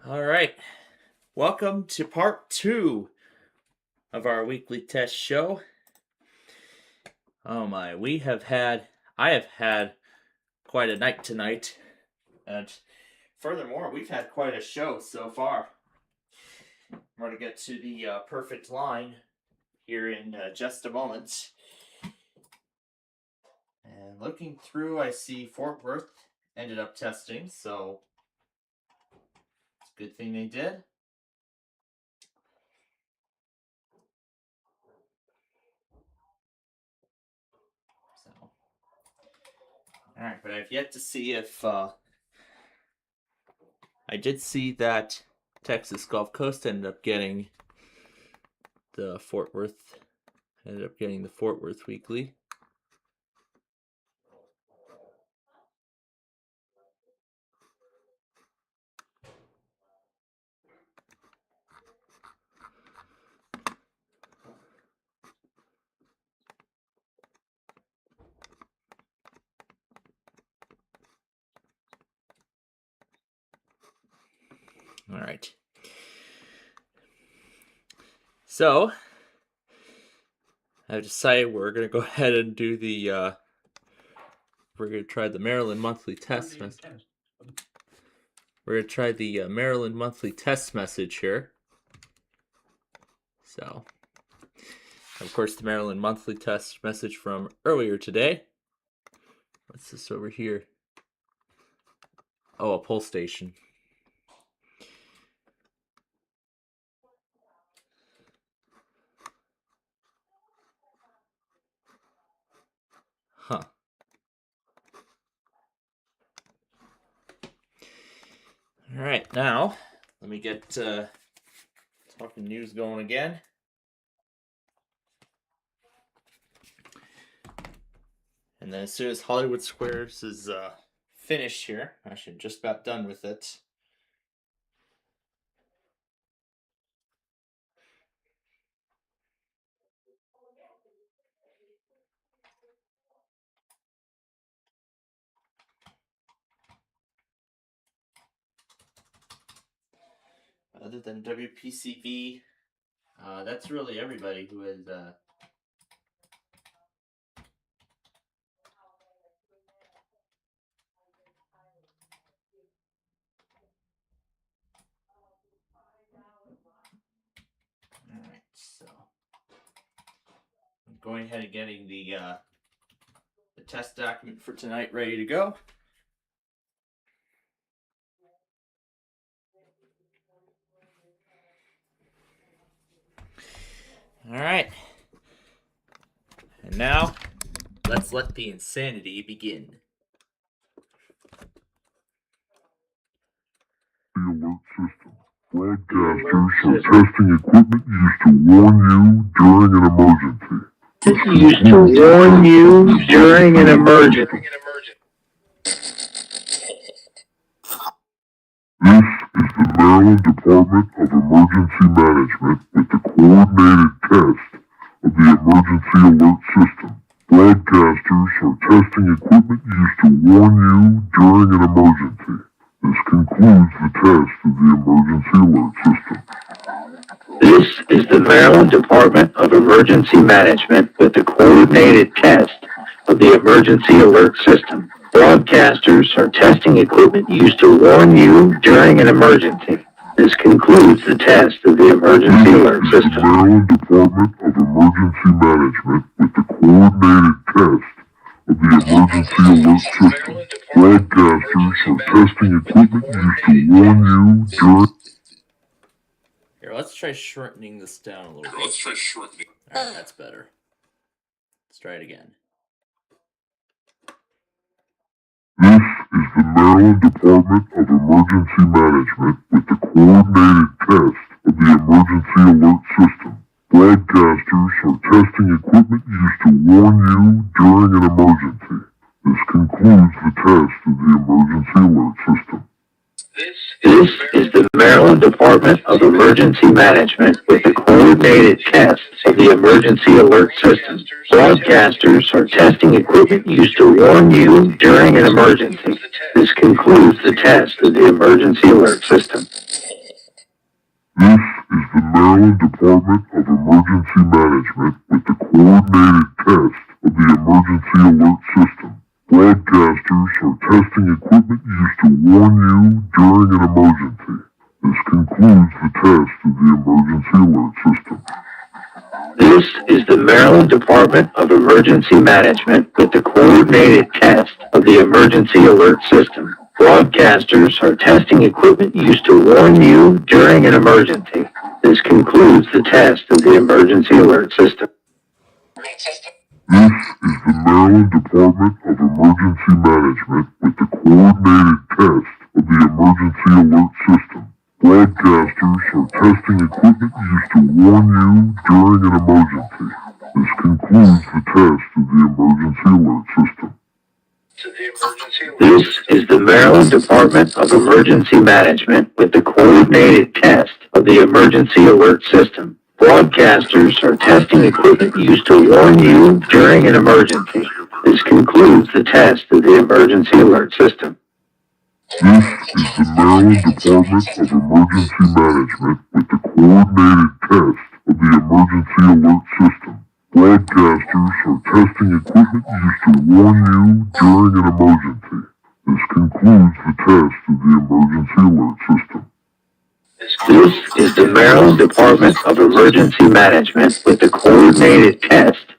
All right. Welcome to part 2 of our weekly test show. Oh my, I have had quite a night tonight. And furthermore, we've had quite a show so far. We're going to get to the perfect line here in just a moment. And looking through, I see Fort Worth ended up testing, so it's a good thing they did. Alright, but I've yet to see if I did see that Texas Gulf Coast ended up getting the Fort Worth Weekly. All right. So, I've decided we're going to go ahead and do we're going to try the Maryland Monthly Test message. We're going to try the Maryland Monthly Test message here. So, of course, the Maryland Monthly Test message from earlier today. What's this over here? Oh, a poll station. Huh. All right, now let me get talking news going again. And then as soon as Hollywood Squares is finished here, actually just about done with it. Other than WPCV, that's really everybody who is Alright, so I'm going ahead and getting the test document for tonight ready to go. Alright. And now, let's let the insanity begin. The alert system. Broadcasters are testing equipment used to warn you during an emergency. Used to warn you during an emergency. This is the Maryland Department of Emergency Management with the coordinated test of the emergency alert system. Broadcasters are testing equipment used to warn you during an emergency. This concludes the test of the emergency alert system. This is the Maryland Department of Emergency Management with the coordinated test of the emergency alert system. Broadcasters are testing equipment used to warn you during an emergency. This concludes the test of the emergency alert system. The Maryland Department of Emergency Management with the coordinated test of the emergency alert system. Broadcasters are testing equipment used to warn you during... Here, let's try shortening this down a little bit. Alright, that's better. Let's try it again. This is the Maryland Department of Emergency Management with the coordinated test of the emergency alert system. Broadcasters are testing equipment used to warn you during an emergency. This concludes the test of the emergency alert system. This is the Maryland Department of Emergency Management with the coordinated test of the emergency alert system. Broadcasters are testing equipment used to warn you during an emergency. This concludes the test of the emergency alert system. This is the Maryland Department of Emergency Management with the coordinated test of the emergency alert system. Broadcasters are testing equipment used to warn you during an emergency. This concludes the test of the emergency alert system. This is the Maryland Department of Emergency Management with the coordinated test of the emergency alert system. Broadcasters are testing equipment used to warn you during an emergency. This concludes the test of the emergency alert system. This is the Maryland Department of Emergency Management with the coordinated test of the emergency alert system. Broadcasters are testing equipment used to warn you during an emergency. This concludes the test of the emergency alert system. This is the Maryland Department of Emergency Management with the coordinated test of the emergency alert system. Broadcasters are testing equipment used to warn you during an emergency. This concludes the test of the emergency alert system. This is the Maryland Department of Emergency Management with the coordinated test of the emergency alert system. Broadcasters are testing equipment used to warn you during an emergency. This concludes the test of the emergency alert system. This is the Maryland Department of Emergency Management with the coordinated test of the emergency alert system.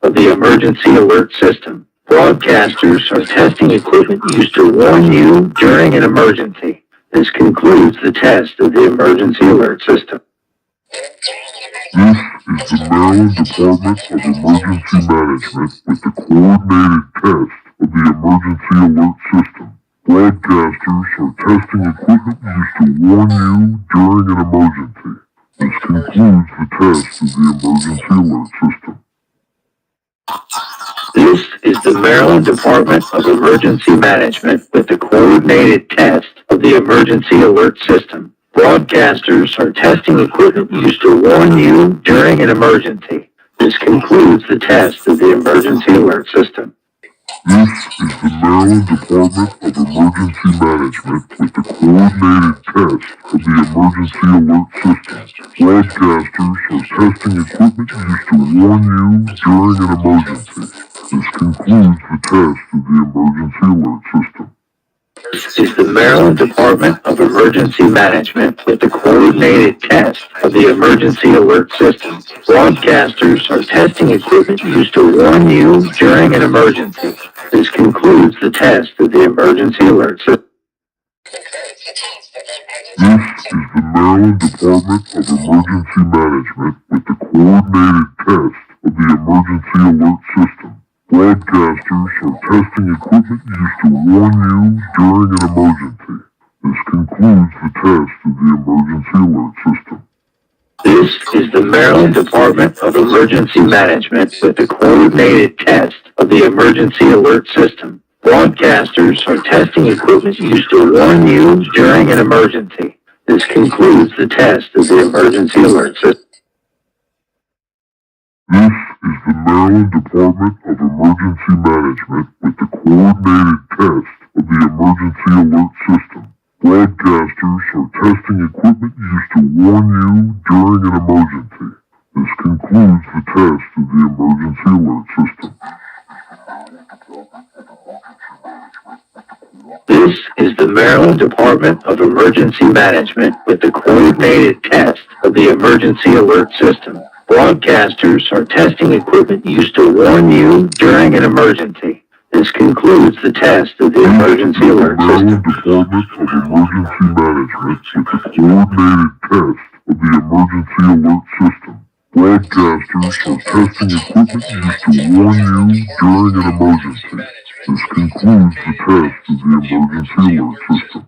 Broadcasters are testing equipment used to warn you during an emergency. This concludes the test of the emergency alert system. This is the Maryland Department of Emergency Management with the coordinated test of the emergency alert system. Broadcasters are testing equipment used to warn you during an emergency. This concludes the test of the emergency alert system. This is the Maryland Department of Emergency Management with the coordinated test of the emergency alert system. Broadcasters are testing equipment used to warn you during an emergency. This concludes the test of the emergency alert system. This is the Maryland Department of Emergency Management with the coordinated test of the emergency alert system. Broadcasters are testing equipment used to warn you during an emergency. This concludes the test of the emergency alert system. This is the Maryland Department of Emergency Management with the coordinated test of the emergency alert system. Broadcasters are testing equipment used to warn you during an emergency. This concludes the test of the emergency alert system. This is the Maryland Department of Emergency Management with the coordinated test of the emergency alert system. Broadcasters are testing equipment used to warn you during an emergency. This concludes the test of the emergency alert system. This is the Maryland Department of Emergency Management with the coordinated test of the emergency alert system. Broadcasters are testing equipment used to warn you during an emergency. This concludes the test of the emergency alert system. This is the Maryland Department of Emergency Management with the coordinated test of the emergency alert system. Broadcasters are testing equipment used to warn you during an emergency. This concludes the test of the emergency alert system. This is the Maryland Department of Emergency Management with the coordinated test of the emergency alert system. Broadcasters are testing equipment used to warn you during an emergency. This concludes the test of the emergency alert system. Maryland Department of Emergency Management with the coordinated test of the emergency alert system. Broadcasters are testing equipment used to warn you during an emergency. This concludes the test of the emergency alert system.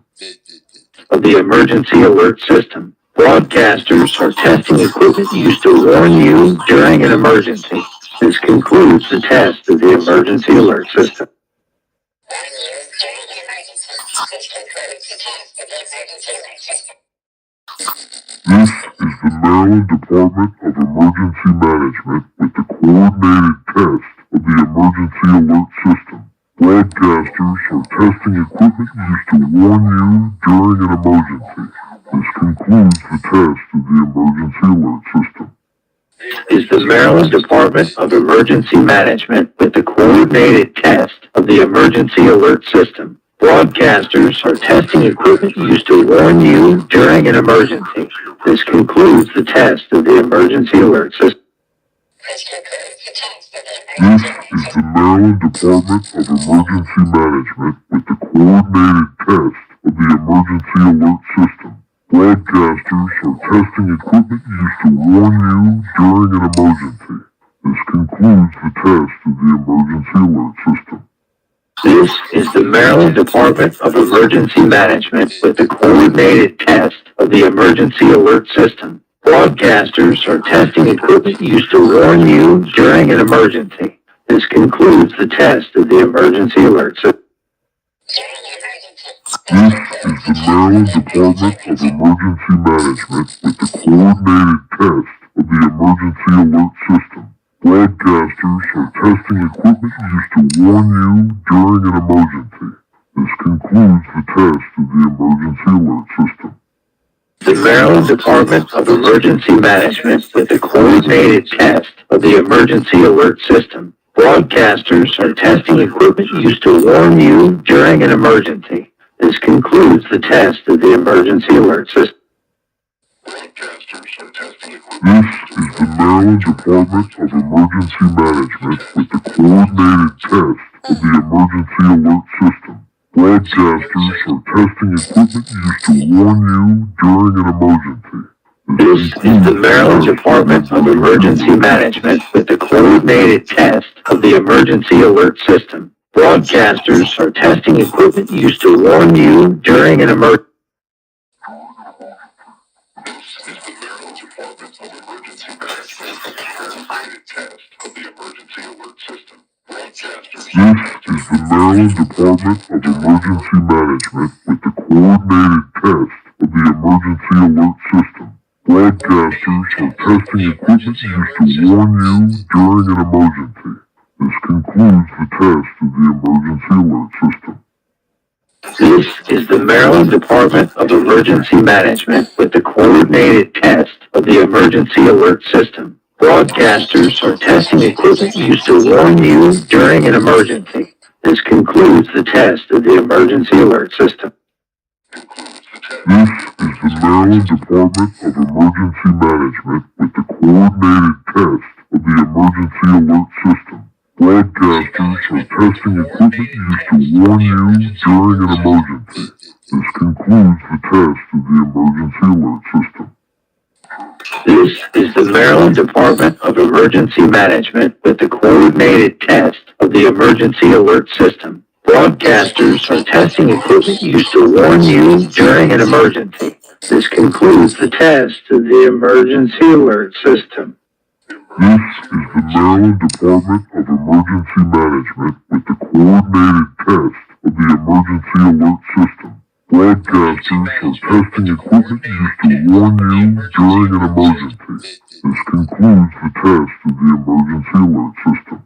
Of the emergency alert system. Broadcasters are testing equipment used to warn you during an emergency. This concludes the test of the emergency alert system. This is the Maryland Department of Emergency Management with the coordinated test of the emergency alert system. Broadcasters are testing equipment used to warn you during an emergency. This concludes the test of the emergency alert system. Is the Maryland Department of Emergency Management with the coordinated test of the emergency alert system. Broadcasters are testing equipment used to warn you during an emergency. This concludes the test of the emergency alert system. This is the Maryland Department of Emergency Management with the coordinated test of the emergency alert system. Broadcasters are testing equipment used to warn you during an emergency. This concludes the test of the emergency alert system. This is the Maryland Department of Emergency Management with the coordinated test of the emergency alert system. Broadcasters are testing equipment used to warn you during an emergency. This concludes the test of the emergency alert system. This is the Maryland Department of Emergency Management with the coordinated test of the emergency alert system. Broadcasters are testing equipment used to warn you during an emergency. This concludes the test of the emergency alert system. The Maryland Department of Emergency Management with the coordinated test of the emergency alert system. Broadcasters are testing equipment used to warn you during an emergency. This concludes the test of the emergency alert system. Broadcasters are testing equipment. This is the Maryland Department of Emergency Management with the coordinated test of the emergency alert system. Broadcasters are testing equipment used to warn you during an emergency. This is the Maryland Department of Emergency Management with the coordinated test of the emergency alert system. Broadcasters are testing equipment used to warn you during an emergency. This is the Maryland Department of Emergency Management with the coordinated test of the emergency alert system. Broadcasters are testing equipment used to warn you during an emergency. This concludes the test of the emergency alert system. This is the Maryland Department of Emergency Management with the coordinated test of the emergency alert system. Broadcasters are testing equipment used to warn you during an emergency. This concludes the test of the emergency alert system. This is the Maryland Department of Emergency Management with the coordinated test of the emergency alert system. Broadcasters are testing equipment used to warn you during an emergency. This concludes the test of the emergency alert system. This is the Maryland Department of Emergency Management with the coordinated test of the emergency alert system. Broadcasters are testing equipment used to warn you during an emergency. This concludes the test of the emergency alert system. This is the Maryland Department of Emergency Management with the coordinated test of the emergency alert system. Broadcasters are testing equipment used to warn you during an emergency. This concludes the test of the emergency alert system.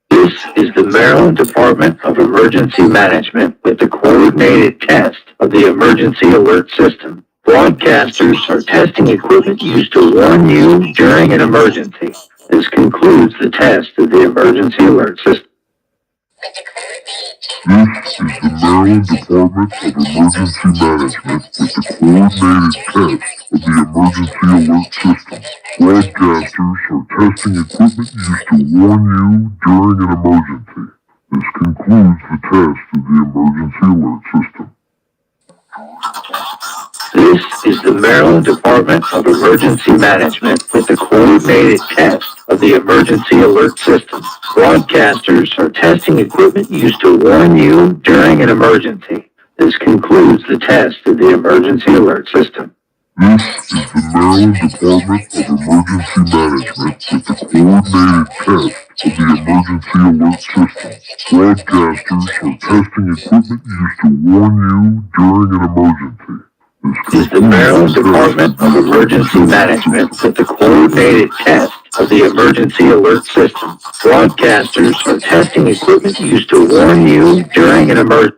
This is the Maryland Department of Emergency Management with the coordinated test of the emergency alert system. Broadcasters are testing equipment used to warn you during an emergency. This concludes the test of the emergency alert system. This is the Maryland Department of Emergency Management with the coordinated test of the emergency alert system. Broadcasters are testing equipment used to warn you during an emergency. This concludes the test of the emergency alert system. This is the Maryland Department of Emergency Management with the coordinated test of the emergency alert system. Broadcasters are testing equipment used to warn you during an emergency. This concludes the test of the emergency alert system. This is the Maryland Department of Emergency Management with the coordinated test of the emergency alert system. Broadcasters are testing equipment used to warn you during an emergency. This is the Maryland Department of Emergency Management with the coordinated test of the emergency alert system. Broadcasters are testing equipment used to warn you during an emergency.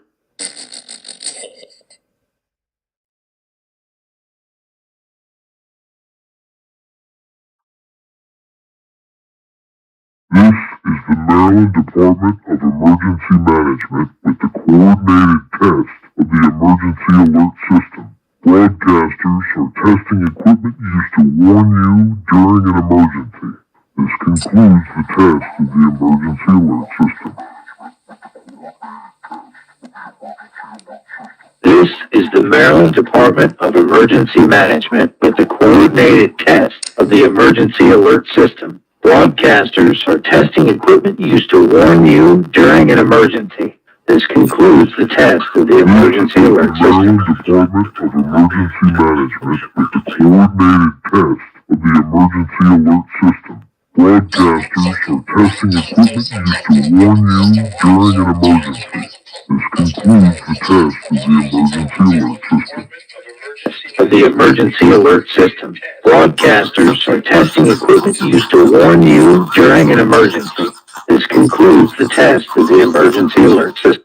the Maryland Department of Emergency Management with the coordinated test of the emergency alert system. Broadcasters are testing equipment used to warn you during an emergency. This concludes the test of the emergency alert system. This is the Maryland Department of Emergency Management with the coordinated test of the emergency alert system. Broadcasters are testing equipment used to warn you during an emergency. This concludes the test of the emergency alert system. Maryland Department of Emergency Management with the coordinated test of the emergency alert system. Broadcasters are testing equipment used to warn you during an emergency. This concludes the test of the emergency alert system. Of the emergency alert system. Broadcasters are testing equipment used to warn you during an emergency. This concludes the test of the emergency alert system.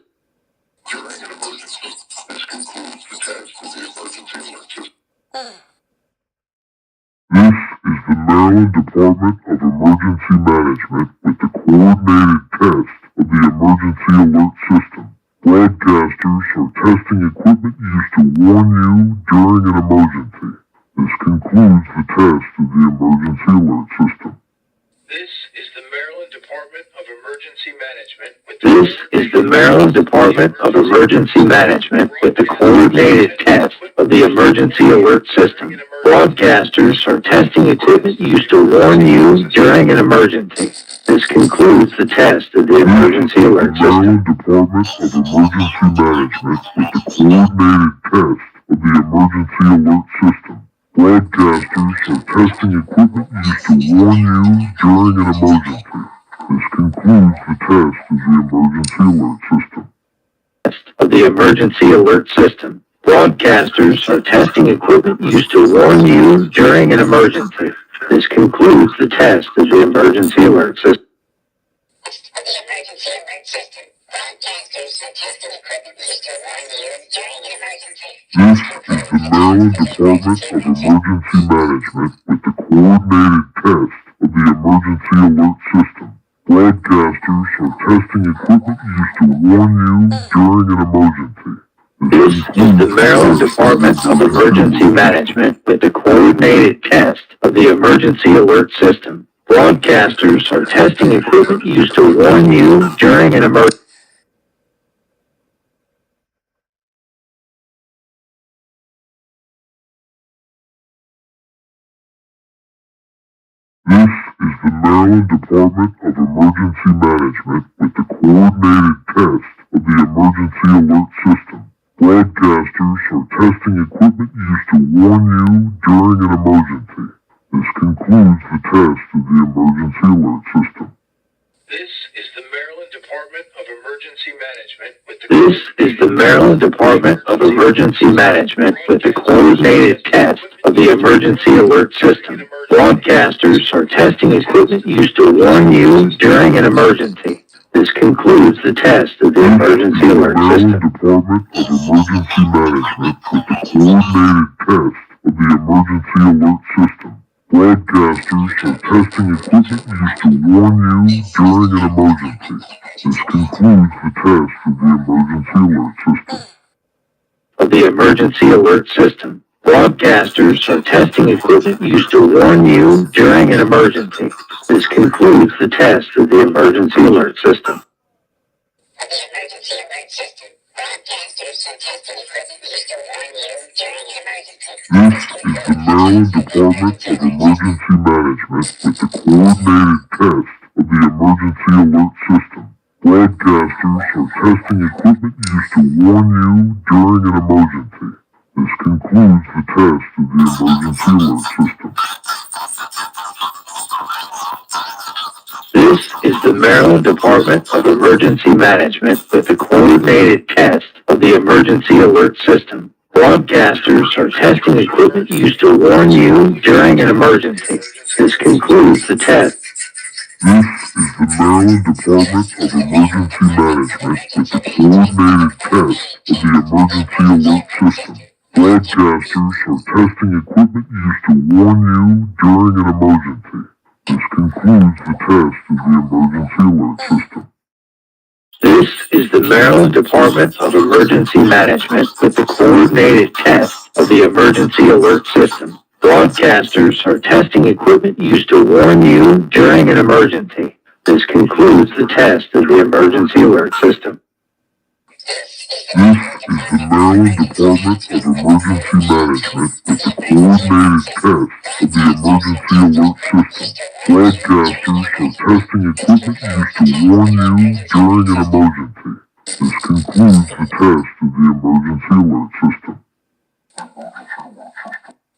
This is the Maryland Department of Emergency Management with the coordinated test of the emergency alert system. Broadcasters are testing equipment used to warn you during an emergency. This concludes the test of the emergency alert system. This is the Maryland Department of Emergency Management with This is the Maryland Department of Emergency Management with the coordinated test of the emergency alert system. Broadcasters are testing equipment used to warn you during an emergency. This concludes the test of the emergency alert system. Maryland Department of Emergency Management with the coordinated test of the emergency alert system. Broadcasters are testing equipment used to warn you during an emergency. This concludes the test of the emergency alert system. Of the emergency alert system. Broadcasters are testing equipment used to warn you during an emergency. This concludes the test of the emergency alert system. Of the emergency alert system. Broadcasters are testing equipment used to warn you during an emergency. This is the Maryland Department of Emergency Management with the coordinated test of the emergency alert system. Broadcasters are testing equipment used to warn you during an emergency. This is the Maryland Department of Emergency Management with the coordinated test of the emergency alert system. Broadcasters are testing equipment used to warn you during an emergency. This is the Maryland Department of Emergency Management with the coordinated test of the emergency alert system. Broadcasters are testing equipment used to warn you during an emergency. This concludes the test of the emergency alert system. This is the Maryland Department of Emergency Management with the This is the Maryland Department of Emergency Management with the coordinated test of the emergency alert system. Broadcasters are testing equipment used to warn you during an emergency. This concludes the test of the emergency alert Maryland system. Department of Emergency Management with the coordinated test of the emergency alert system. Broadcasters are testing equipment used to warn you during an emergency. This concludes the test of the emergency alert system. Of the emergency alert system. Broadcasters are testing equipment used to warn you during an emergency. This concludes the test of the emergency alert system. Of the emergency alert system. Broadcasters are testing equipment used to warn you during an emergency. This is the Maryland Department of Emergency Management with the coordinated test of the emergency alert system. Broadcasters are testing equipment used to warn you during an emergency. This concludes the test of the emergency alert system. This is the Maryland Department of Emergency Management with the coordinated test of the emergency alert system. Broadcasters are testing equipment used to warn you during an emergency. This concludes the test. This is the Maryland Department of Emergency Management with the coordinated test of the emergency alert system. Broadcasters are testing equipment used to warn you during an emergency. This concludes the test of the emergency alert system. This is the Maryland Department of Emergency Management with the coordinated test of the emergency alert system. Broadcasters are testing equipment used to warn you during an emergency. This concludes the test of the emergency alert system. This is the Maryland Department of Emergency Management with the coordinated test of the emergency alert system. Broadcasters are testing equipment used to warn you during an emergency. This concludes the test of the emergency alert system.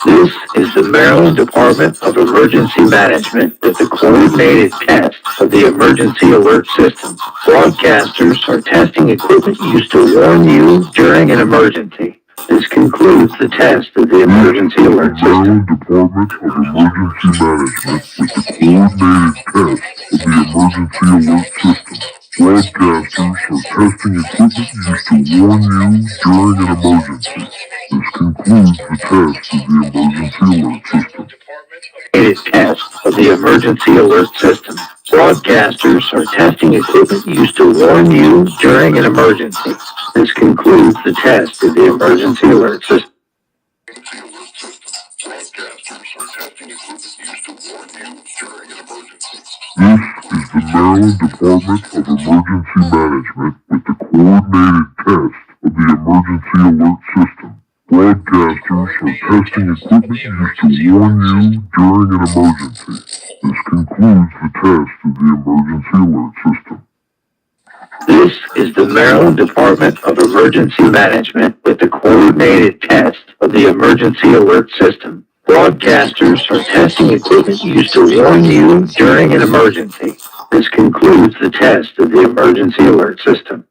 This is the Maryland Department of Emergency Management with the coordinated test of the emergency alert system. Broadcasters are testing equipment used to warn you during an emergency. This concludes the test of the emergency alert system. Maryland Department of Emergency Management with the coordinated test of the emergency alert system. Broadcasters are testing equipment used to warn you during an emergency. This concludes the test of the emergency alert system. Coordinated test of the emergency alert system. Broadcasters are testing equipment used to warn you during an emergency. This concludes the test of the emergency alert system. This is the Maryland Department of Emergency Management with the coordinated test of the emergency alert system. Broadcasters are testing equipment used to warn you during an emergency. This concludes the test of the emergency alert system.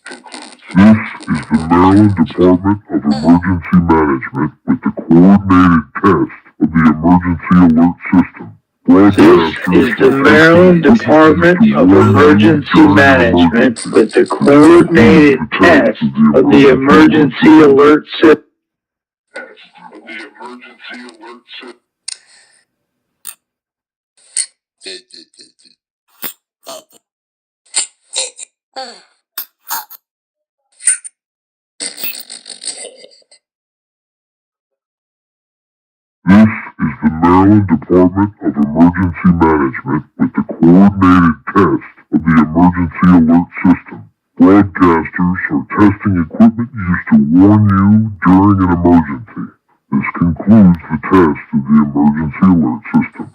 This is the Maryland Department of Emergency Management with the coordinated test of the emergency alert system. Broadcasters are testing equipment used to warn you during an emergency. This concludes the test of the emergency alert system. This is the Maryland Department of Emergency Management with the coordinated test of the emergency alert system. This is the Maryland Department of Emergency Management with the coordinated test of the emergency alert system.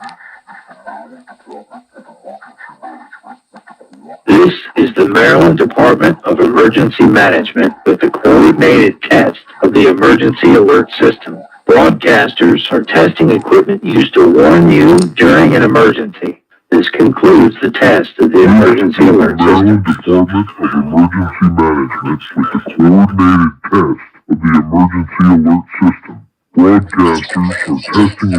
This is the Maryland Department of Emergency Management with the coordinated test of the emergency alert system. Broadcasters are testing equipment used to warn you during an emergency. This concludes the test of the emergency alert system. This is the Maryland Department of Emergency Management with the coordinated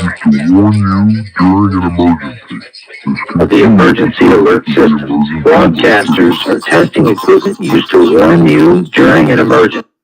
test of the emergency alert system. Broadcasters are testing equipment used to warn you during an emergency. This concludes the test of the emergency alert system. Maryland Department of Emergency Management with the coordinated test of the emergency alert system. Broadcasters are testing equipment used to warn you during an emergency. Of the emergency alert system. Broadcasters are testing equipment used to warn you during an emergency.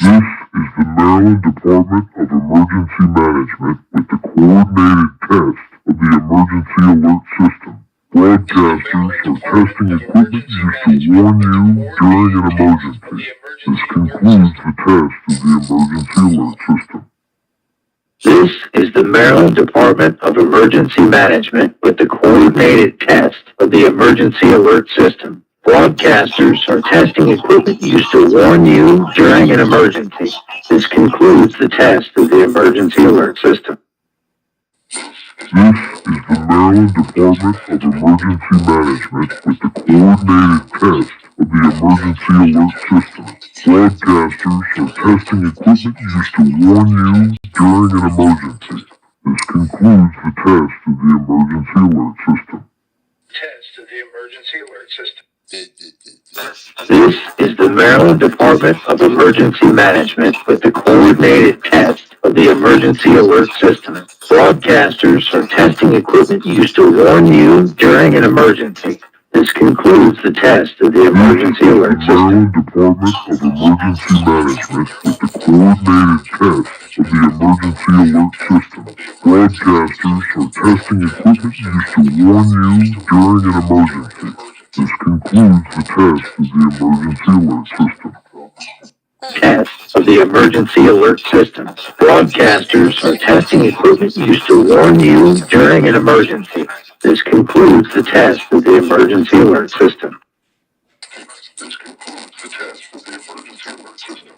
This is the Maryland Department of Emergency Management with the coordinated test of the emergency alert system. Broadcasters are testing equipment used to warn you during an emergency. This concludes the test of the emergency alert system. This is the Maryland Department of Emergency Management with the coordinated test of the emergency alert system. Broadcasters are testing equipment used to warn you during an emergency. This concludes the test of the emergency alert system. This is the Maryland Department of Emergency Management with the coordinated test of the emergency alert system. Broadcasters are testing equipment used to warn you during an emergency. This concludes the test of the emergency alert system. Test of the emergency alert system. This is the Maryland Department of Emergency Management with the coordinated test of the emergency alert system. Broadcasters are testing equipment used to warn you during an emergency. This concludes the test of the emergency alert system. Maryland Department of Emergency Management with the coordinated test of the emergency alert system. Broadcasters are testing equipment used to warn you during an emergency. This concludes the test of the emergency alert system. Test of the emergency alert system. Broadcasters are testing equipment used to warn you during an emergency. This concludes the test of the emergency alert system. This concludes the test of the emergency alert system.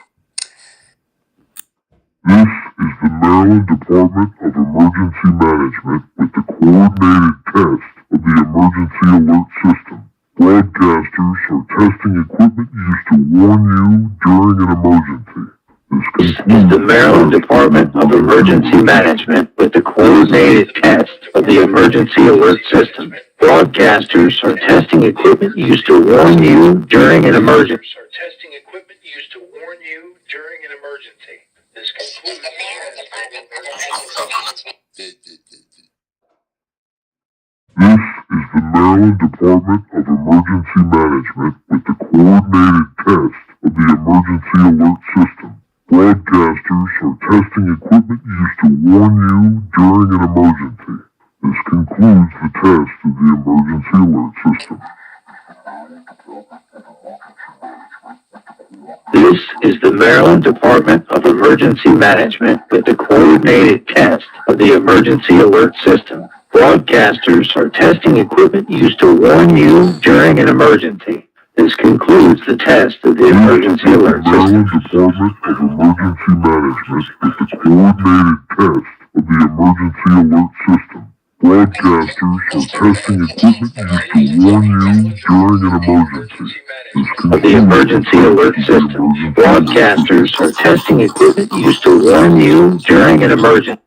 This is the Maryland Department of Emergency Management with the coordinated test of the emergency alert system. Broadcasters are testing equipment used to warn you during an emergency. This is the Maryland Department of Emergency Management with the coordinated test of the emergency alert system. Broadcasters are testing equipment used to warn you during an emergency. Are testing equipment used to warn you during an emergency. This This is concludes the Maryland Department of Emergency Management. This is the Maryland Department of Emergency Management with the coordinated test of the emergency alert system. Broadcasters are testing equipment used to warn you during an emergency. This concludes the test of the emergency alert system. This is the Maryland Department of Emergency Management with the coordinated test of the emergency alert system. Broadcasters are testing equipment used to warn you during an emergency. This concludes the test of the emergency alert system. Maryland Department of Emergency Management with the coordinated test of the emergency alert system. Broadcasters are testing equipment used to warn you during an emergency. This Of the emergency alert system. Broadcasters are testing equipment used to warn you during an emergency.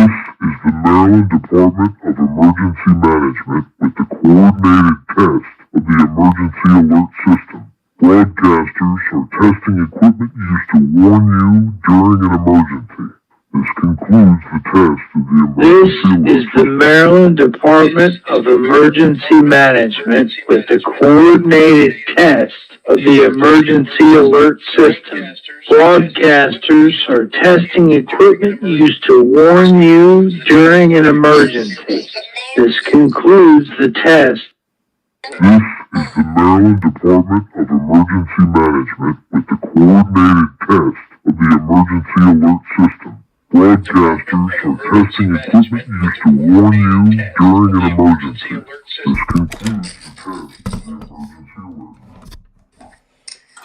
This is the Maryland Department of Emergency Management with the coordinated test of the emergency alert system. Broadcasters are testing equipment used to warn you during an emergency. This concludes the test of the This emergency alert is the Maryland Department of Emergency Management with the coordinated test of the emergency alert system. Broadcasters are testing equipment used to warn you during an emergency. This concludes the test. This is the Maryland Department of Emergency Management with the coordinated test of the emergency alert system. Broadcasters are testing equipment used to warn you during an emergency. This concludes the test of the emergency alert.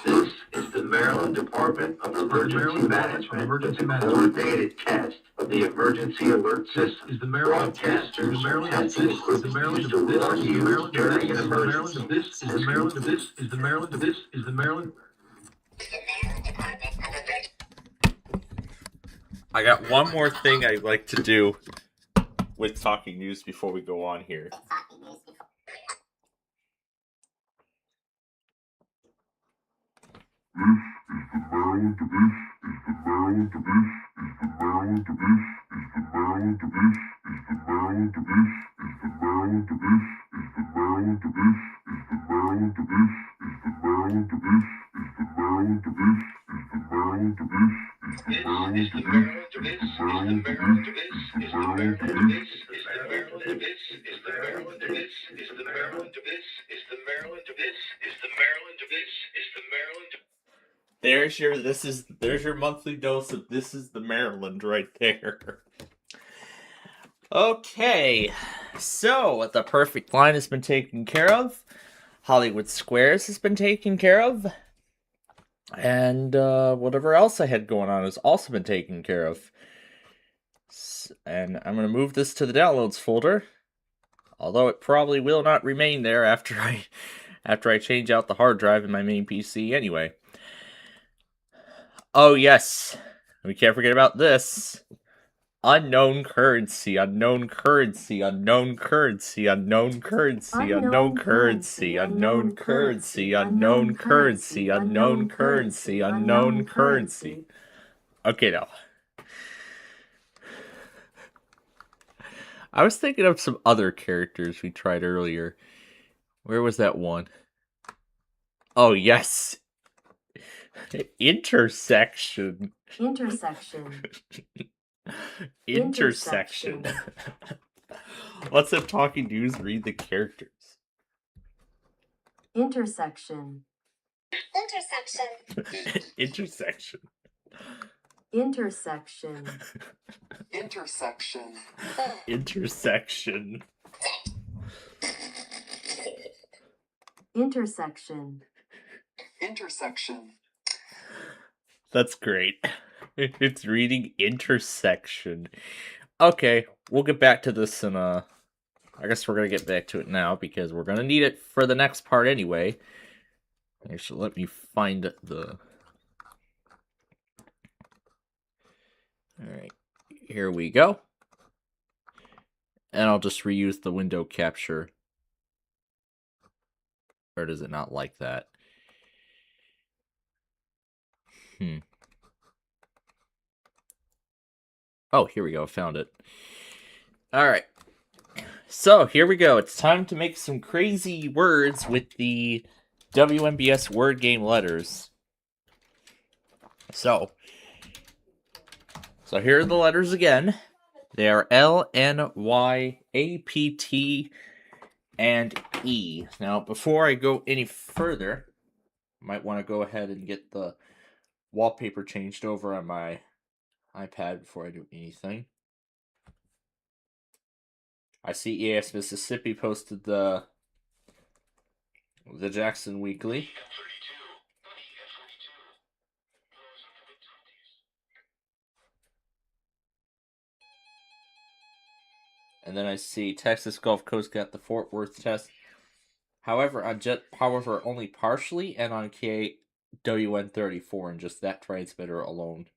This is the Maryland Department of Emergency Management with the coordinated test of the emergency alert system. Is the Maryland Broadcasters are Maryland testing this is the equipment Maryland used to warn you during an emergency. this is the Maryland this is the Maryland this is the Maryland The Maryland Department of Emergency I got one more thing I'd like to do with Talking News before we go on here. This is the Maryland this is the Maryland this is the Maryland this is the Maryland this is the Maryland this is the Maryland this is the Maryland this is the Maryland this is the Maryland this is the Maryland this is the Maryland this is the Maryland this is the Maryland There's your monthly dose of This is the Maryland right there. Okay, so the Perfect Line has been taken care of. Hollywood Squares has been taken care of. And whatever else I had going on has also been taken care of. And I'm going to move this to the downloads folder. Although it probably will not remain there after I change out the hard drive in my main PC anyway. Oh yes, we can't forget about this. Unknown currency, unknown currency, unknown currency, unknown currency, unknown currency, unknown currency, unknown currency, unknown currency, unknown currency. Okay, now. I was thinking of some other characters we tried earlier. Where was that one? Oh, yes. Intersection. Intersection. Intersection. Let's have Talking News read the characters. Intersection. Intersection. Intersection. Intersection. Intersection. Intersection. Intersection. Intersection. That's great. It's reading intersection. Okay, we'll get back to this in I guess we're gonna get back to it now because we're gonna need it for the next part anyway. Actually, let me find the... Alright, here we go. And I'll just reuse the window capture. Or does it not like that? Oh, here we go. Found it. Alright. So, here we go. It's time to make some crazy words with the WNBS word game letters. So here are the letters again. They are L, N, Y, A, P, T, and E. Now, before I go any further, I might want to go ahead and get the wallpaper changed over on my iPad before I do anything. I see EAS Mississippi posted the Jackson Weekly. And then I see Texas Gulf Coast got the Fort Worth test. However, on Jet Power only partially, and on KWN34 and just that transmitter alone.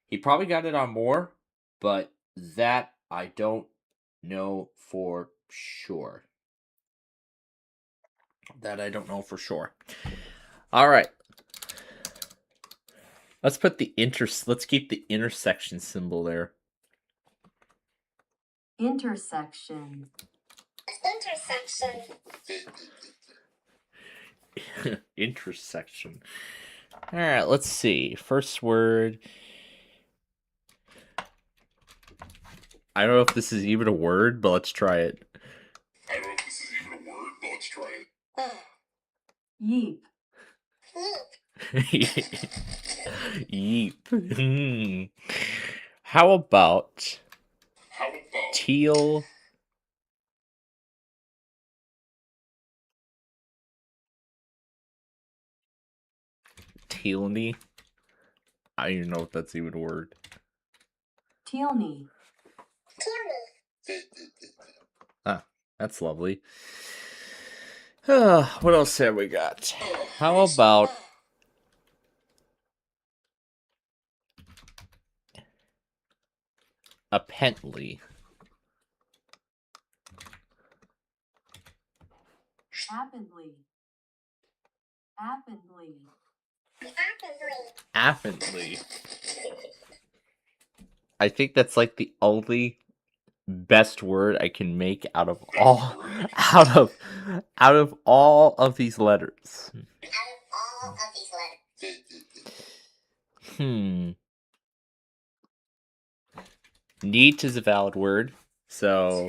He probably got it on more, but that I don't know for sure. All right. Let's put let's keep the intersection symbol there. Intersection. Intersection. Intersection. All right, let's see. First word. I don't know if this is even a word, but let's try it. Yeep. Yeep. How about teal? Tealny? I don't even know if that's even a word. Tealny. Ah, that's lovely. What else have we got? How about apparently? Apparently. Apparently. Apparently. I think that's like the only best word I can make out of all of these letters. Neat is a valid word, so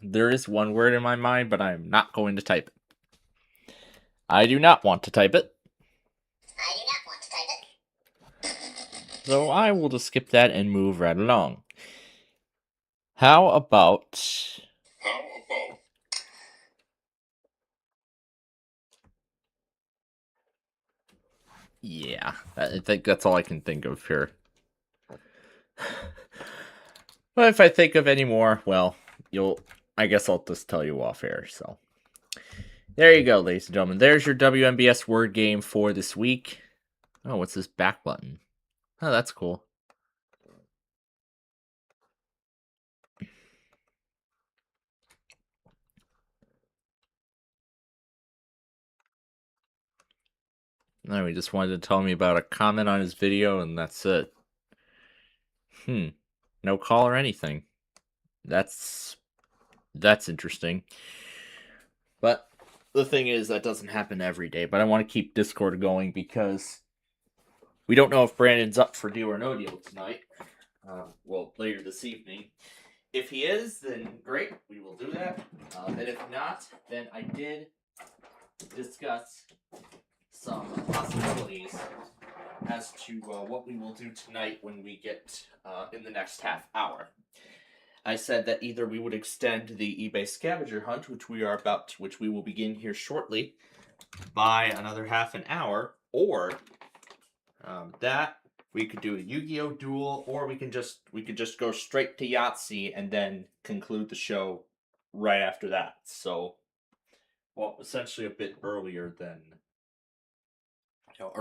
there is one word in my mind, but I'm not going to type it. I do not want to type it. So I will just skip that and move right along. How about... Yeah, I think that's all I can think of here. But if I think of any more, well, you'll I guess I'll just tell you off air. So there you go, ladies and gentlemen. There's your WMBS word game for this week. Oh, what's this back button? Oh, that's cool. No, he just wanted to tell me about a comment on his video, and that's it. No call or anything. That's interesting. But the thing is, that doesn't happen every day. But I want to keep Discord going because we don't know if Brandon's up for deal or no deal tonight. Well, later this evening. If he is, then great, we will do that. And if not, then I did discuss some possibilities as to what we will do tonight when we get in the next half hour. I said that either we would extend the eBay scavenger hunt, which we will begin here shortly, by another half an hour, or that we could do a Yu-Gi-Oh duel, or we could just go straight to Yahtzee and then conclude the show right after that. So, well, essentially a bit earlier than a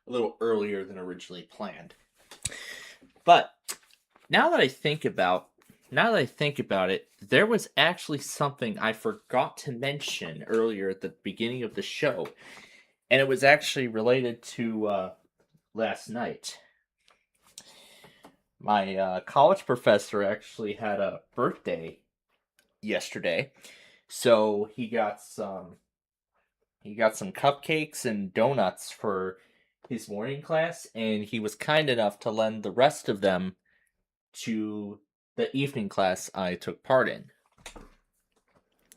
little earlier than originally planned. But now that I think about it, there was actually something I forgot to mention earlier at the beginning of the show, and it was actually related to last night. My college professor actually had a birthday yesterday, so he got some cupcakes and donuts for his morning class, and he was kind enough to lend the rest of them to the evening class I took part in.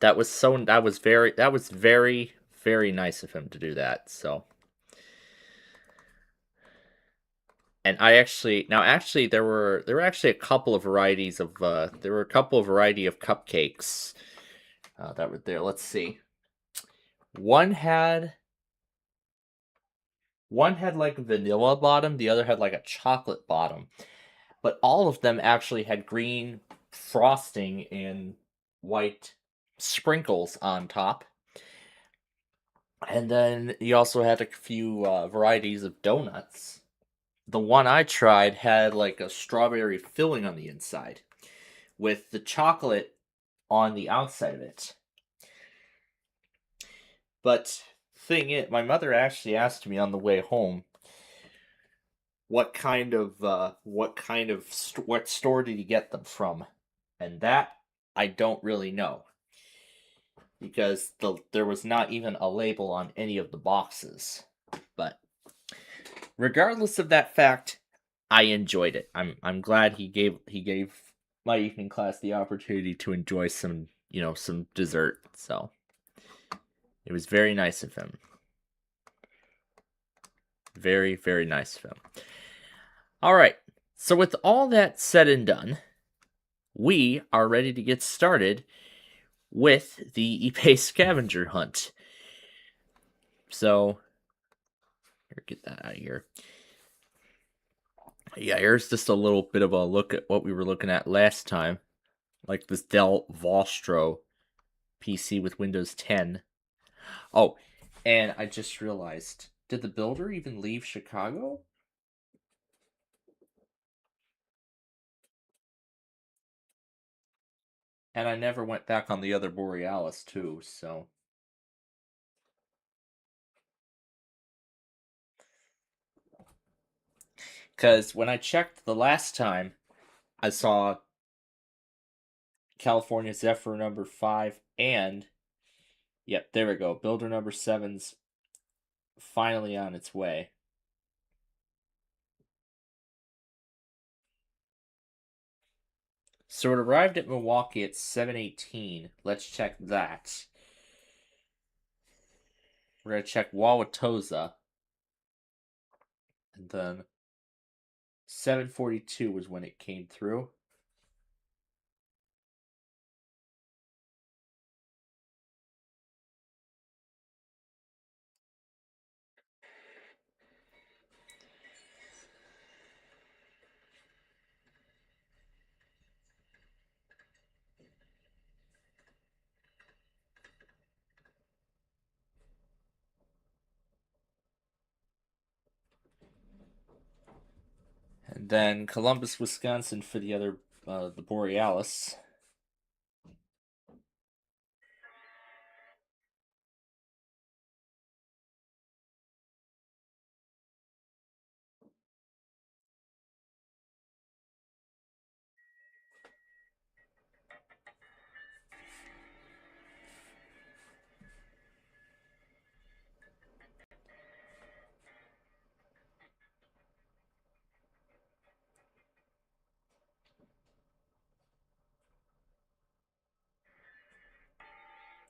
That was very, very nice of him to do that. So, and there were actually a couple of varieties of variety of cupcakes that were there. Let's see. One had like a vanilla bottom, the other had like a chocolate bottom. But all of them actually had green frosting and white sprinkles on top. And then you also had a few varieties of donuts. The one I tried had like a strawberry filling on the inside, with the chocolate on the outside of it. But thing is, my mother actually asked me on the way home, what store did he get them from? And that I don't really know, because there was not even a label on any of the boxes. But regardless of that fact, I enjoyed it. I'm glad he gave my evening class the opportunity to enjoy some dessert. So it was very nice of him. Very, very nice of him. All right. So with all that said and done, we are ready to get started with the eBay scavenger hunt. So, here, get that out of here. Yeah, here's just a little bit of a look at what we were looking at last time. Like this Dell Vostro PC with Windows 10. Oh, and I just realized, did the builder even leave Chicago? And I never went back on the other Borealis, too, so... Because when I checked the last time, I saw California Zephyr number 5 and... Yep, there we go. Builder number 7's finally on its way. So it arrived at Milwaukee at 7:18. Let's check that. We're going to check Wauwatosa. And then 7:42 was when it came through. And then Columbus, Wisconsin for the other, the Borealis.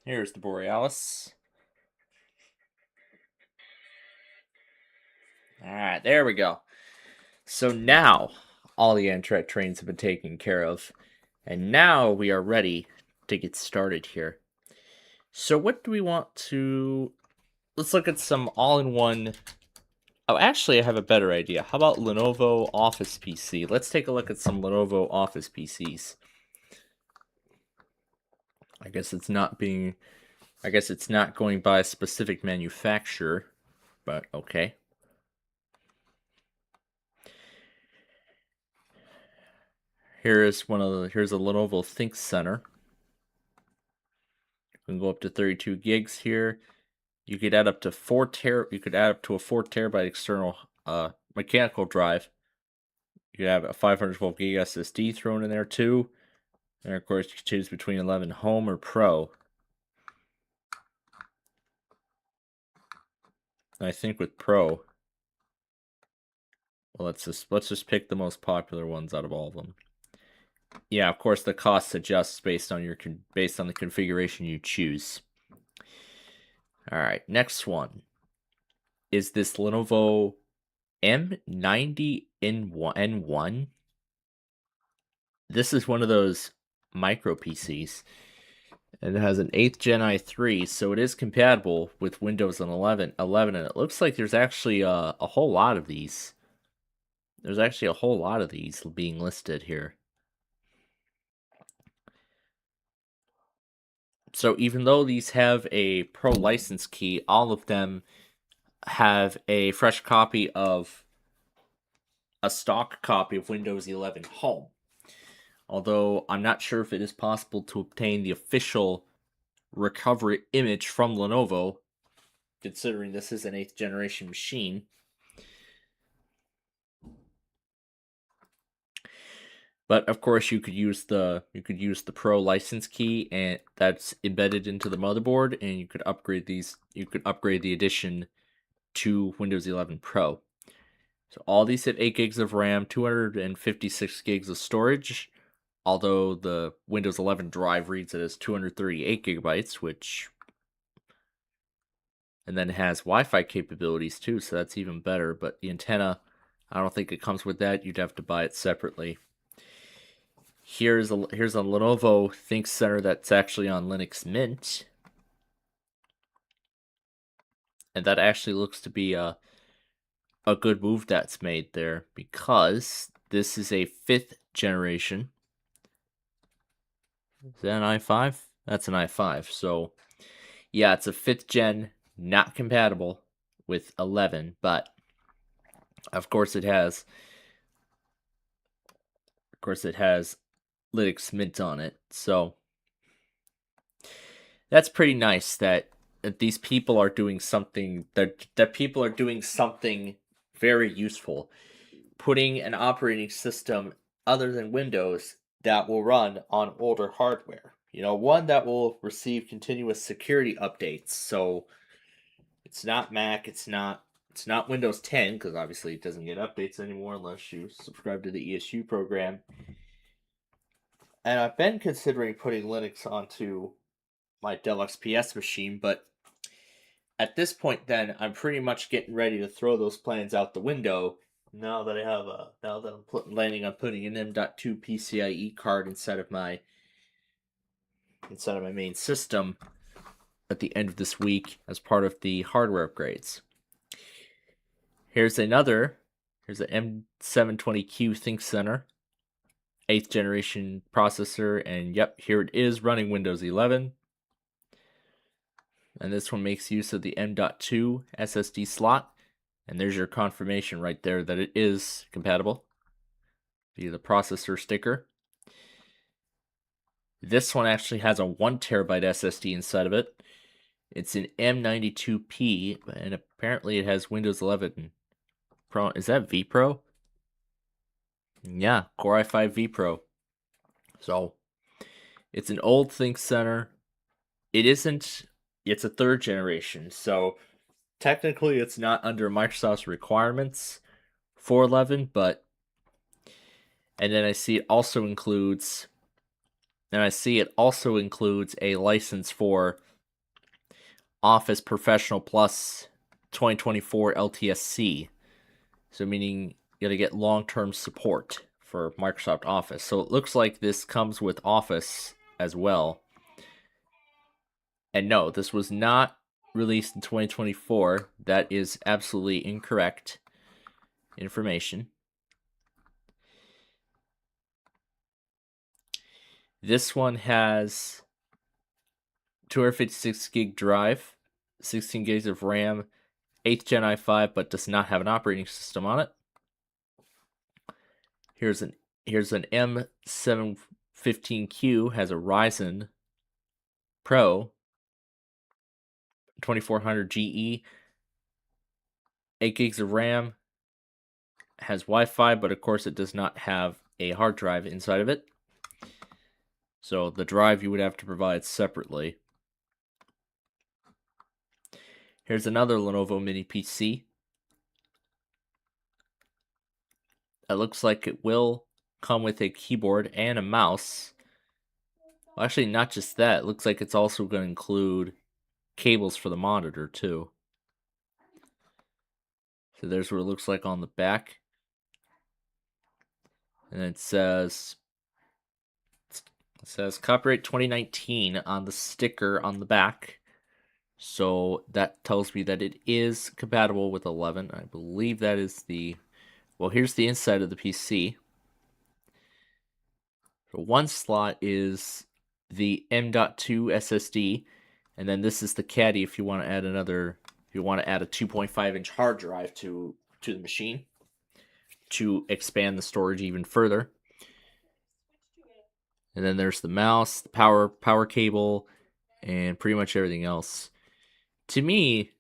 Here's the Borealis. Alright, there we go. So now, all the Amtrak trains have been taken care of. And now we are ready to get started here. So what do we want to... Let's look at some all-in-one... Oh, actually, I have a better idea. How about Lenovo Office PC? Let's take a look at some Lenovo Office PCs. I guess it's not going by a specific manufacturer, but okay. Here's a Lenovo ThinkCentre. You can go up to 32 gigs here. You could add up to 4 terabyte external mechanical drive. You could have a 512 gig SSD thrown in there too. And of course, you can choose between 11 Home or Pro. And I think with Pro, well, let's just pick the most popular ones out of all of them. Yeah, of course, the cost adjusts based on the configuration you choose. All right, next one is this Lenovo M90N1. This is one of those micro PCs, and it has an 8th Gen i3, so it is compatible with Windows 11, and it looks like there's actually a whole lot of these. There's actually a whole lot of these being listed here. So even though these have a Pro license key, all of them have a fresh copy of a stock copy of Windows 11 Home. Although I'm not sure if it is possible to obtain the official recovery image from Lenovo, considering this is an 8th generation machine. But of course, you could use the Pro license key, and that's embedded into the motherboard, and you could upgrade these. You could upgrade the edition to Windows 11 Pro. So all these have 8 gigs of RAM, 256 gigs of storage. Although the Windows 11 drive reads it as 238 gigabytes, and then it has Wi-Fi capabilities too, so that's even better. But the antenna, I don't think it comes with that. You'd have to buy it separately. Here's a Lenovo ThinkCentre that's actually on Linux Mint, and that actually looks to be a good move that's made there, because this is a 5th generation. Is that an i5? That's an i5. So yeah, it's a 5th gen, not compatible with 11, but of course it has Linux Mint on it. So that's pretty nice that these people are doing something that people are doing something very useful, putting an operating system other than Windows that will run on older hardware. You know, one that will receive continuous security updates. So it's not Mac, it's not Windows 10, because obviously it doesn't get updates anymore unless you subscribe to the ESU program. And I've been considering putting Linux onto my Dell XPS machine, but at this point then, I'm pretty much getting ready to throw those plans out the window now that I'm planning on putting an M.2 PCIe card inside of my main system at the end of this week as part of the hardware upgrades. Here's an M720Q ThinkCentre, 8th generation processor, and yep, here it is running Windows 11. And this one makes use of the M.2 SSD slot, and there's your confirmation right there that it is compatible. via the processor sticker. This one actually has a 1 terabyte SSD inside of it. It's an M92P, and apparently it has Windows 11 Pro. Is that vPro? Yeah, Core i5 vPro. So, it's an old ThinkCenter. It isn't, it's a 3rd generation, so technically it's not under Microsoft's requirements for 11, but, and then I see it also includes a license for Office Professional Plus 2024 LTSC. So meaning you gotta get long-term support for Microsoft Office. So it looks like this comes with Office as well. And no, this was not released in 2024. That is absolutely incorrect information. This one has 256 gig drive, 16 gigs of RAM, 8th Gen i5, but does not have an operating system on it. Here's an M715Q, has a Ryzen Pro 2400 GE, 8 gigs of RAM, has Wi-Fi, but of course it does not have a hard drive inside of it. So the drive you would have to provide separately. Here's another Lenovo Mini PC. It looks like it will come with a keyboard and a mouse. Well, actually, not just that. It looks like it's also going to include cables for the monitor, too. So there's what it looks like on the back. And it says copyright 2019 on the sticker on the back. So that tells me that it is compatible with 11. I believe that is the... Well, here's the inside of the PC. So one slot is the M.2 SSD, and then this is the caddy if you want to add a 2.5-inch hard drive to the machine to expand the storage even further. And then there's the mouse, the power cable, and pretty much everything else. To me,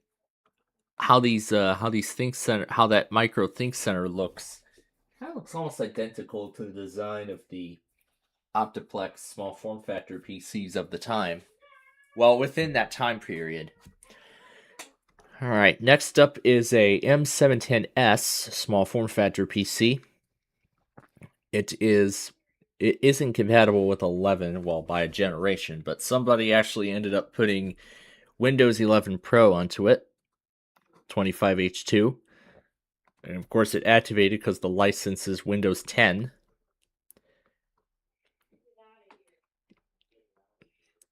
how that micro ThinkCenter looks, kind of looks almost identical to the design of the Optiplex small form factor PCs of the time. Well, within that time period. All right, next up is a M710S small form factor PC. It isn't compatible with 11, well, by a generation, but somebody actually ended up putting Windows 11 Pro onto it, 25H2. And of course it activated because the license is Windows 10.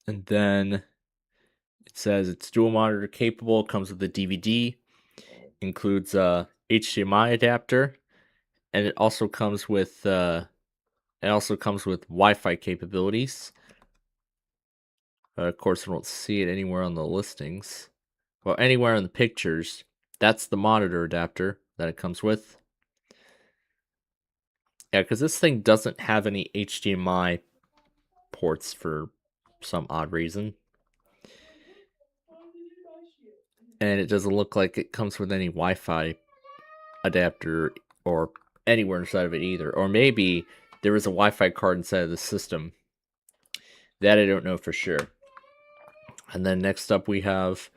And then it says it's dual monitor capable, comes with a DVD, includes a HDMI adapter, and it also comes with Wi-Fi capabilities. Of course, I don't see it anywhere on the listings. Well, anywhere in the pictures. That's the monitor adapter that it comes with. Yeah, because this thing doesn't have any HDMI ports for some odd reason. And it doesn't look like it comes with any Wi-Fi adapter or anywhere inside of it either. Or maybe there is a Wi-Fi card inside of the system. That I don't know for sure. And then next up we have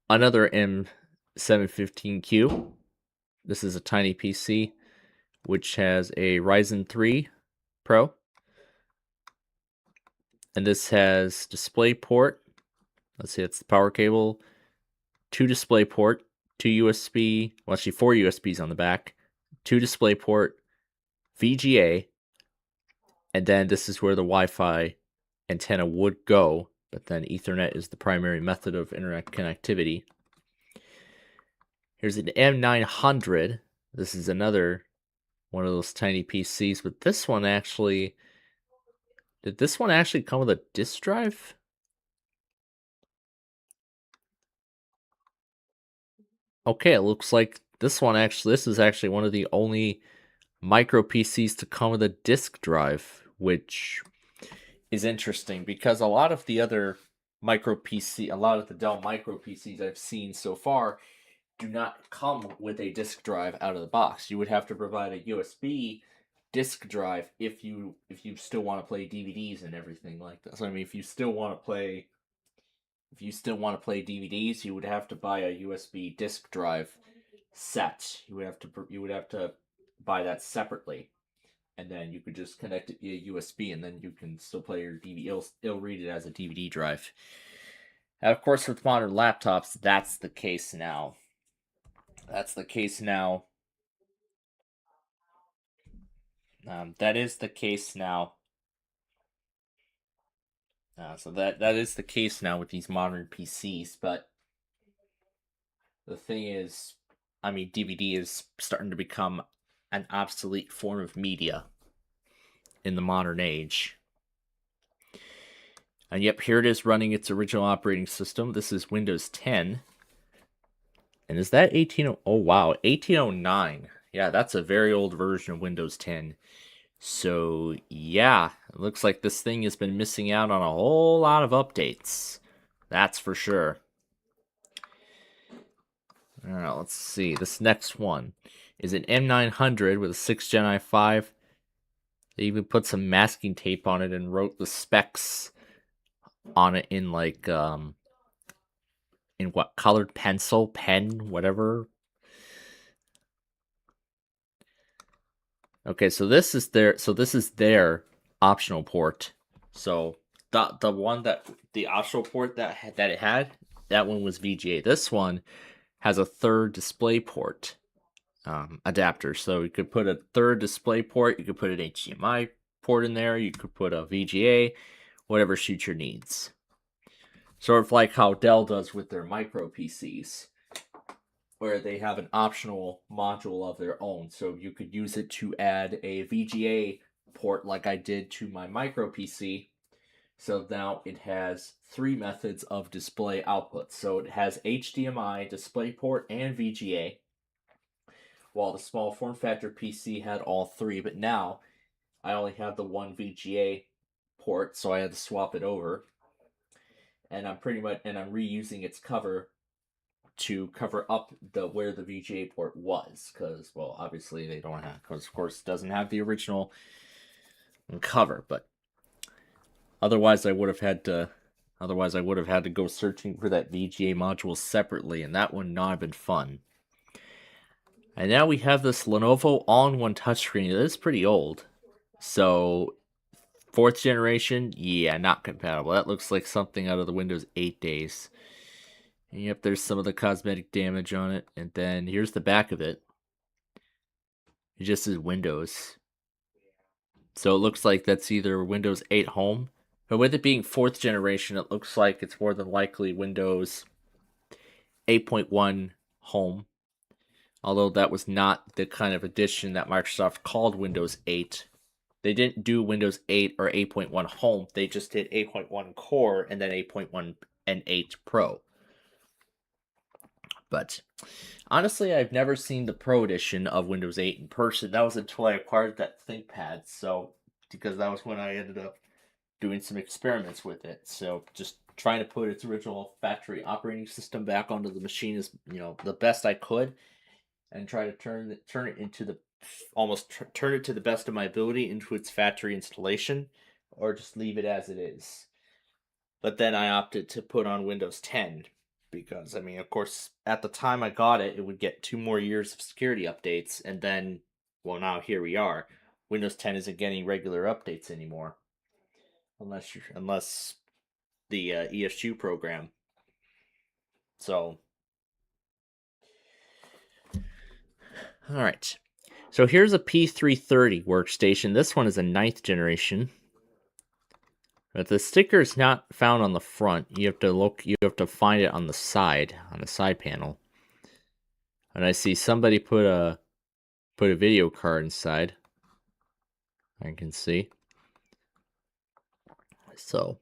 another M715Q. This is a tiny PC, which has a Ryzen 3 Pro. And this has DisplayPort. Let's see, it's the power cable. 2 DisplayPort, 2 USB, well actually 4 USBs on the back. 2 DisplayPort, VGA. And then this is where the Wi-Fi antenna would go. But then Ethernet is the primary method of internet connectivity. Here's an M900. This is another one of those tiny PCs, but this one actually... Did this one actually come with a disk drive? Okay, it looks like this is actually one of the only micro PCs to come with a disk drive, which is interesting because a lot of the other a lot of the Dell micro PCs I've seen so far do not come with a disk drive out of the box. You would have to provide a USB disk drive if you still want to play DVDs and everything like that. So I mean, if you still want to play DVDs, you would have to buy a USB disk drive set. You would have to buy that separately, and then you could just connect it via USB, and then you can still play your DVD. It'll read it as a DVD drive. And of course, with modern laptops, that's the case now. That is the case now. So that is the case now with these modern PCs. But the thing is, I mean, DVD is starting to become an obsolete form of media in the modern age. And yep, here it is running its original operating system. This is Windows 10. And is that 18? Oh wow, 1809. Yeah, that's a very old version of Windows 10. So yeah, it looks like this thing has been missing out on a whole lot of updates. That's for sure. Alright, let's see. This next one is an M900 with a 6th Gen i5. They even put some masking tape on it and wrote the specs on it in like in what, colored pencil, pen, whatever. Okay, so this is their optional port. So the optional port that it had, that one was VGA. This one has a third display port adapter. So you could put a third display port, you could put an HDMI port in there, you could put a VGA, whatever suits your needs. Sort of like how Dell does with their micro PCs, where they have an optional module of their own. So you could use it to add a VGA port like I did to my micro PC. So now it has 3 methods of display output. So it has HDMI, DisplayPort, and VGA, while the small form factor PC had all 3. But now I only have the one VGA port, so I had to swap it over. And I'm reusing its cover to cover up where the VGA port was, because, well, obviously they don't have, because of course it doesn't have the original cover. But otherwise I would have had to go searching for that VGA module separately, and that would not have been fun. And now we have this Lenovo all-in-one touchscreen. It is pretty old, so 4th generation, yeah, not compatible. That looks like something out of the Windows 8 days. And yep, there's some of the cosmetic damage on it. And then here's the back of it. It just says Windows. So it looks like that's either Windows 8 Home. But with it being 4th generation, it looks like it's more than likely Windows 8.1 Home. Although that was not the kind of edition that Microsoft called Windows 8. They didn't do Windows 8 or 8.1 Home. They just did 8.1 Core and then 8.1 and 8 Pro. But honestly, I've never seen the Pro edition of Windows 8 in person. That was until I acquired that ThinkPad. So, because that was when I ended up doing some experiments with it. So, just trying to put its original factory operating system back onto the machine is, the best I could, and try to turn it into turn it to the best of my ability into its factory installation, or just leave it as it is. But then I opted to put on Windows 10 because, I mean, of course, at the time I got it, it would get 2 more years of security updates, and then, well, now here we are. Windows 10 isn't getting regular updates anymore, unless the ESU program. So, all right. So here's a P330 workstation. This one is a 9th generation. But the sticker is not found on the front. You have to find it on the side panel. And I see somebody put a video card inside. I can see. So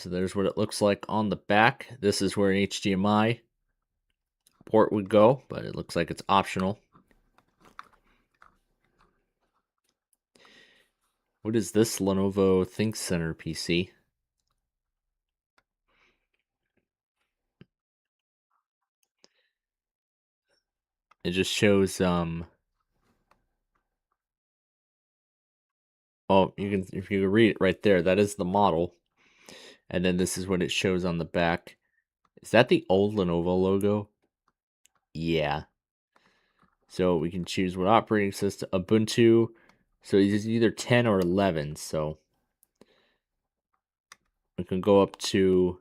there's what it looks like on the back. This is where an HDMI port would go, but it looks like it's optional. What is this Lenovo ThinkCenter PC? It just shows oh, if you can read it right there, that is the model. And then this is what it shows on the back. Is that the old Lenovo logo? Yeah. So we can choose what operating system, Ubuntu. So it's either 10 or 11. So we can go up to,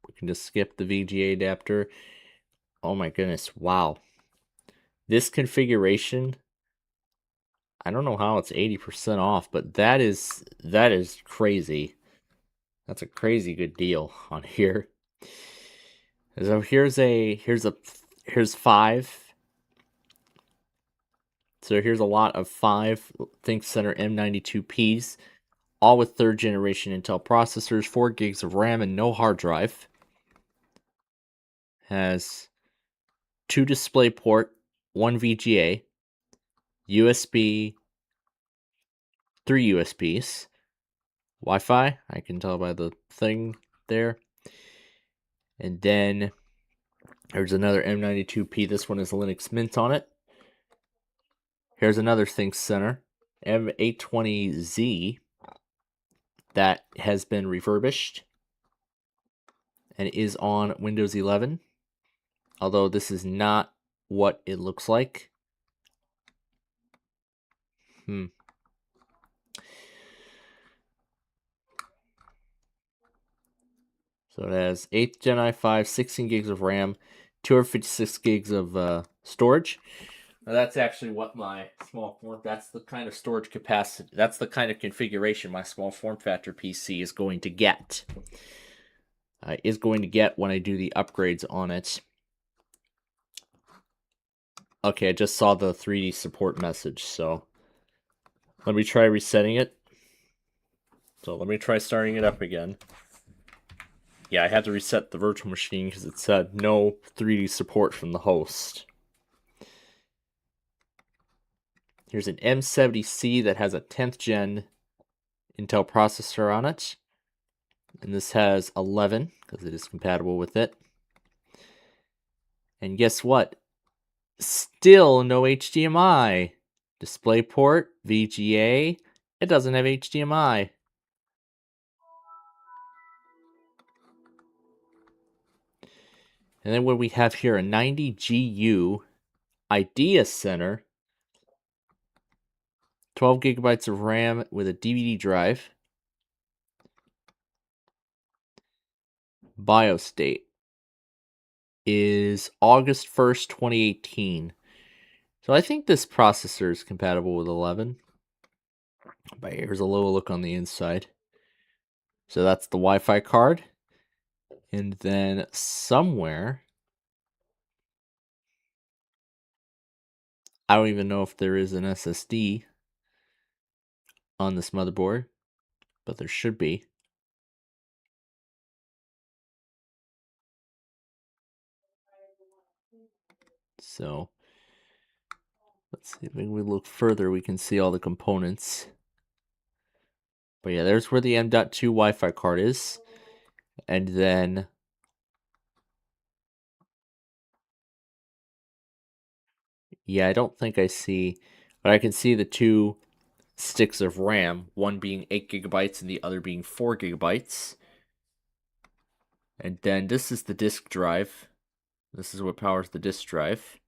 we can just skip the VGA adapter. Oh my goodness, wow. This configuration, I don't know how it's 80% off, but that is crazy. That's a crazy good deal on here. So here's 5. So here's a lot of 5 ThinkCenter M92Ps, all with 3rd generation Intel processors, 4 gigs of RAM, and no hard drive. Has 2 DisplayPort, 1 VGA, USB, 3 USBs, Wi-Fi, I can tell by the thing there. And then there's another M92P. This one is Linux Mint on it. Here's another ThinkCenter M820Z that has been refurbished and is on Windows 11. Although this is not what it looks like. So it has 8th Gen i5, 16 gigs of RAM, 256 gigs of storage. Now that's actually what my small form, that's the kind of storage capacity, that's the kind of configuration my small form factor PC is going to get. When I do the upgrades on it. Okay, I just saw the 3D support message, so let me try resetting it. So let me try starting it up again. Yeah, I had to reset the virtual machine because it said no 3D support from the host. Here's an M70C that has a 10th gen Intel processor on it. And this has 11 because it is compatible with it. And guess what? Still no HDMI. DisplayPort, VGA. It doesn't have HDMI. And then what we have here, a 90GU Idea Center. 12 gigabytes of RAM with a DVD drive. BIOS date is August 1st, 2018. So I think this processor is compatible with 11. But here's a little look on the inside. So that's the Wi-Fi card. And then somewhere, I don't even know if there is an SSD on this motherboard, but there should be. So let's see if we look further, we can see all the components. But yeah, there's where the M.2 Wi-Fi card is. And then yeah, I don't think I see, but I can see the 2 sticks of RAM, one being 8 gigabytes and the other being 4 gigabytes. And then this is the disk drive. This is what powers the disk drive.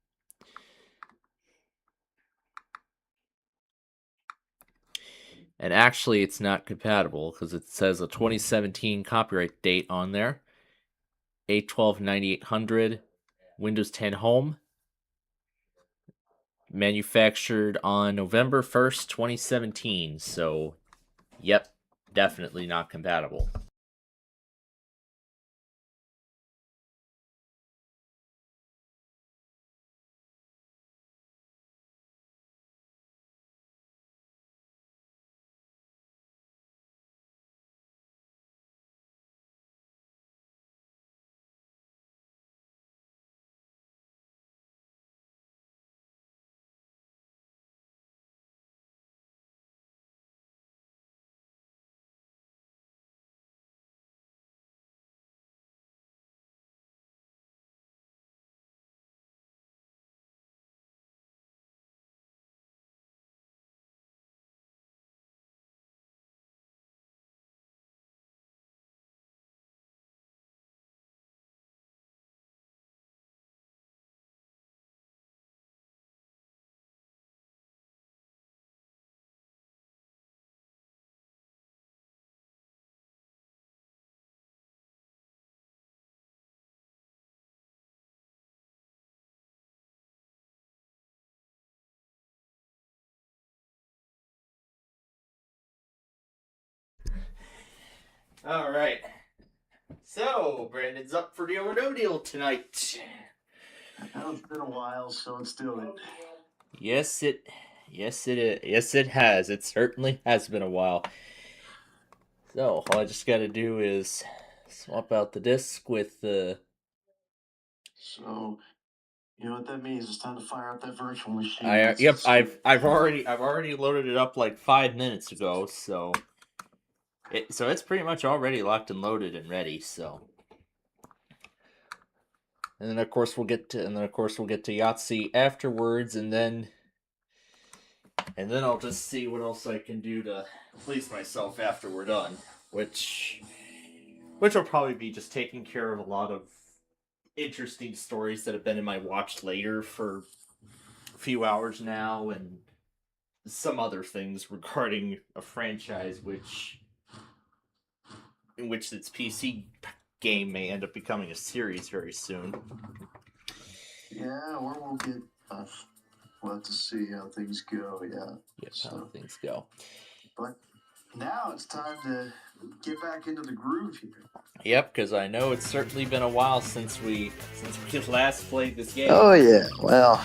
And actually, it's not compatible because it says a 2017 copyright date on there. 8/12/9800, Windows 10 Home. Manufactured on November 1st, 2017. So, yep, definitely not compatible. All right. So, Brandon's up for deal or no deal tonight. Well, it's been a while, so let's do it. Yes, it is. Yes, it has. It certainly has been a while. So, all I just got to do is swap out the disc with the. So, you know what that means? It's time to fire up that virtual machine. Yep. I've already loaded it up like 5 minutes ago. So it's pretty much already locked and loaded and ready. So. And then of course we'll get to Yahtzee afterwards, and then I'll just see what else I can do to please myself after we're done, which will probably be just taking care of a lot of interesting stories that have been in my watch later for a few hours now, and some other things regarding a franchise in which its PC game may end up becoming a series very soon. Yeah, or we'll get. We'll have to see how things go. Yeah. Yep, how things go. But now it's time to get back into the groove here. Yep, because I know it's certainly been a while since we last played this game. Oh yeah, well,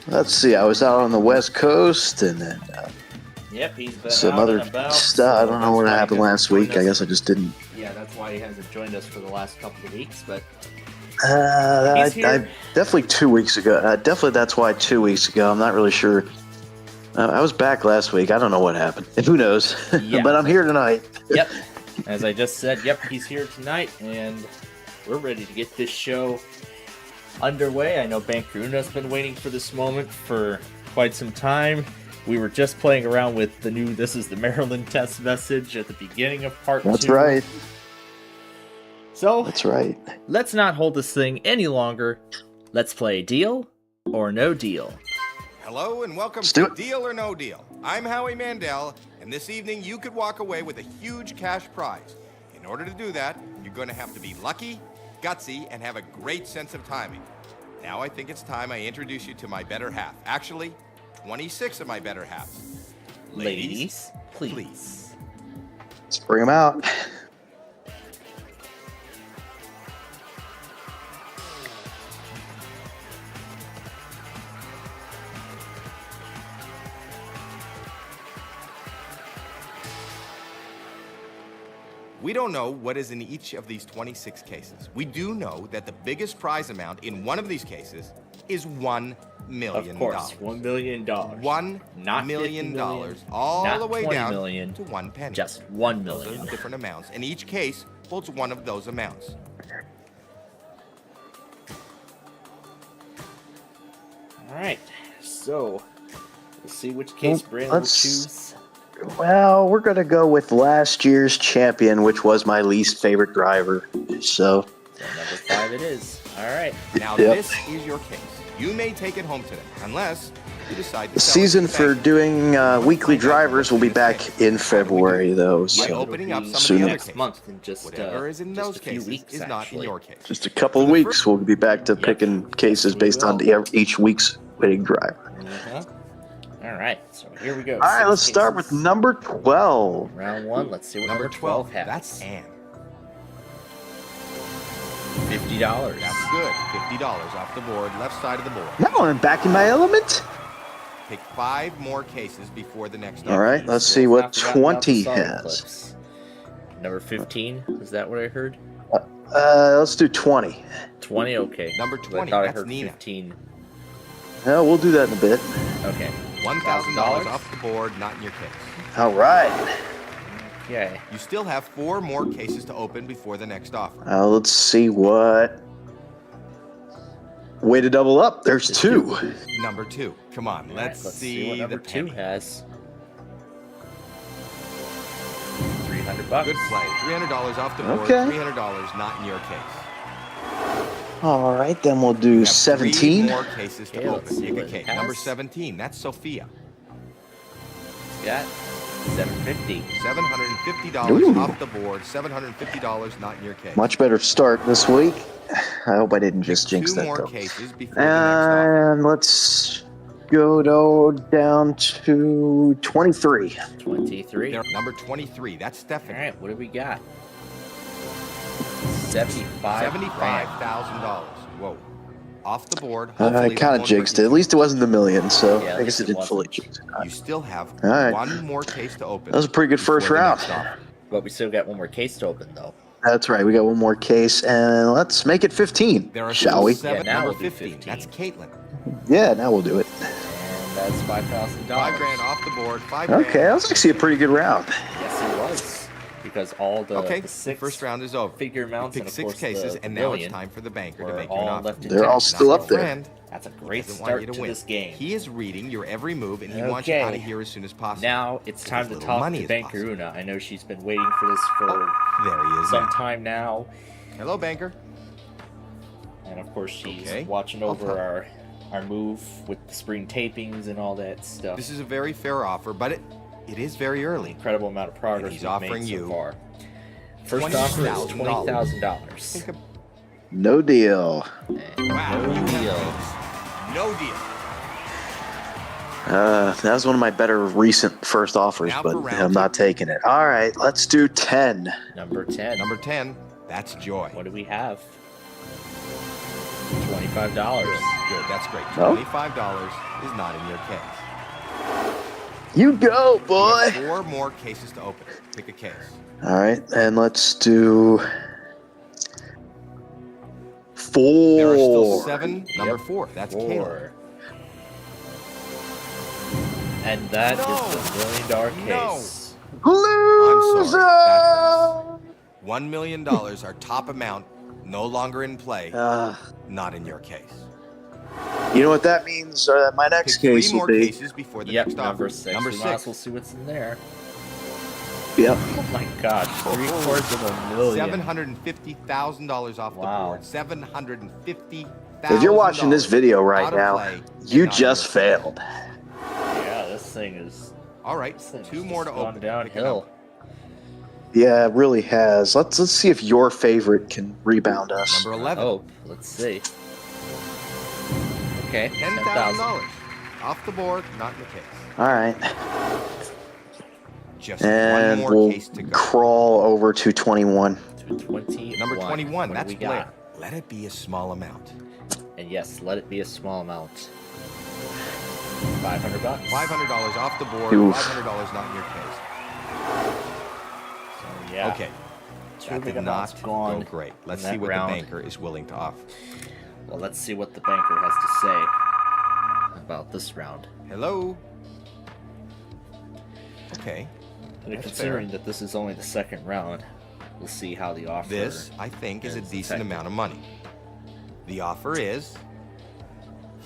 let's see. I was out on the West Coast, and then Yep, he's been some out other and about. stuff. I don't know what happened last week. I guess I just didn't. Yeah, that's why he hasn't joined us for the last couple of weeks. But I he's here. definitely 2 weeks ago. Definitely that's why 2 weeks ago. I'm not really sure. I was back last week. I don't know what happened. Who knows? Yeah. But I'm here tonight. Yep, as I just said, yep, he's here tonight, and we're ready to get this show underway. I know Bankaruna's been waiting for this moment for quite some time. We were just playing around with the new "This is the Maryland" test message at the beginning of part 2. That's right. So That's right. let's not hold this thing any longer. Let's play Deal or No Deal. Hello and welcome Let's do to it. Deal or No Deal. I'm Howie Mandel, and this evening you could walk away with a huge cash prize. In order to do that, you're going to have to be lucky, gutsy, and have a great sense of timing. Now I think it's time I introduce you to my better half. Actually, 26 of my better halves. Ladies, please. Let's bring them out. We don't know what is in each of these 26 cases. We do know that the biggest prize amount in one of these cases is $1 million. Of course, $1 million. $1 Not million, $50 million, all not the way $20 down million, to 1 penny. just $1 Those million. are different amounts, and each case holds one of those amounts. All right, so we'll see which case Brandon will let's- choose. Well, we're going to go with last year's champion, which was my least favorite driver. So, So number 5 it is. All right. Now, Yep. this is your case. You may take it home today, unless you decide to the sell it season to for bank. doing weekly drivers will be back in February, though. By So, opening up some of soon. the other Next cases. month in just Whatever is in just those a few cases weeks, is not in actually. your case. just a couple of weeks, we'll be back to picking cases we based on will. each week's winning driver. Uh-huh. All right, so here we go. All right, 6 let's start with cases. number 12. Round 1. Let's see what Number 12, has. that's Ann. $50. That's good. $50 off the board, left side of the board. Now I'm back in my element. Pick 5 more cases before the next All right, let's see Still what not forgotten about the 20 song has. clips. Number 15. Is that what I heard? Let's do 20. 20. Okay. Number I 20, thought I that's heard Nina. 15. No, we'll do that in a bit. Okay. $1,000 off the board, not in your case. All right. Okay. You still have 4 more cases to open before the next offer. Let's see what. Way to double up. There's 2. Number 2. Come on, All right, let's what see number the 2 penny. has. $300. Good play. $300 off the board. Okay. $300 not in your case. All right, then we'll do You have 17. 3 more cases to Okay, let's open. see Pick what a it case. has. Number 17. That's Sophia. Got $750. $750 Ooh. off the board. $750 not in your case. Much better start this week. I hope I didn't just Pick jinx 2 that, more though. cases before the next offer. And let's go down to 23. 23. There- Number 23. That's All Stephanie. right, what do we got? $75,000. Whoa. Off the board. I Hopefully kind that of won't jinxed hurt it. At least it wasn't the million, so Yeah, at I guess least it it didn't fully wasn't. jinx it. you. You still have All right. one more case to open. That was a pretty good first before the round. next offer. But we still got one more case to open, though. That's right. We got one more case, and let's make it 15, There are shall still we? seven. Yeah, now Number we'll do 15. 15. That's Caitlin. Yeah, now we'll do it. And that's $5,000. $5,000 off the board. $5,000. Okay, that was actually a pretty good round. Yes, it was. Because all the, Okay, the the six first round is over. figure You amounts picked and of 6 course cases, the and now it's million time for the banker to were make you an all offer. left They're all intact. still Not up your there. friend. That's a He great doesn't want start you to win. this game. He is reading your every move, and he wants you Okay. out of here as soon as possible. Now it's time As to little talk money to as Banker possible. Una. I know she's been waiting for this for There he is some now. time now. Hello, banker. And of course she's Okay. watching I'll over talk. our move with the spring tapings and all that stuff. This is a very fair offer, but it is very early. Incredible amount of progress he's we've offering made you so far. First offer is $20,000. Think of, No deal. wow, No you have deal. these. No deal. That was one of my better recent first offers, Now but for round I'm not two. taking it. All right, let's do 10. Number 10. Number 10, that's Joy. What do we have? $25. Good, that's great. Oh. $25 is not in your case. You go, You boy. have 4 more cases to open. Pick a case. All right, and let's do 4. There are still 7. Number 4, that's Caleb. 4. And that is the $1 million No. case. Loser. $1 million, our top amount, no longer in play. Not in your case. You know what that means? My next Pick 3 case will more be. cases before the Yep, next number offer. 6. Number We might as 6. well see what's in there. Yep. Oh my god, $750,000. $750,000 off the Wow. board. $750,000. If you're watching this video right out of now, play and you not in just your case. failed. Yeah, this thing is. All right, This thing's 2 more to just gone open. Pick a downhill. number. Yeah, it really has. Let's see if your favorite can rebound us. Number 11. Oh, let's see. Okay, $10,000 off the board, not in your case. All right, Just and one more we'll case to go. crawl over to 21. To 21. Number 21, What do that's we Blair. got? Let it be a small amount. And yes, let it be a small amount. $500. $500 off the board, Oof. $500 not in your case. So, yeah. Okay, Two that big did amounts not gone go great. Let's in see that what round. the banker is willing to offer. Well, let's see what the banker has to say about this round. Hello? Okay, And That's considering fair. that this is only the second round, we'll see how the offer. this, I think, is a is decent effective. amount of money. The offer is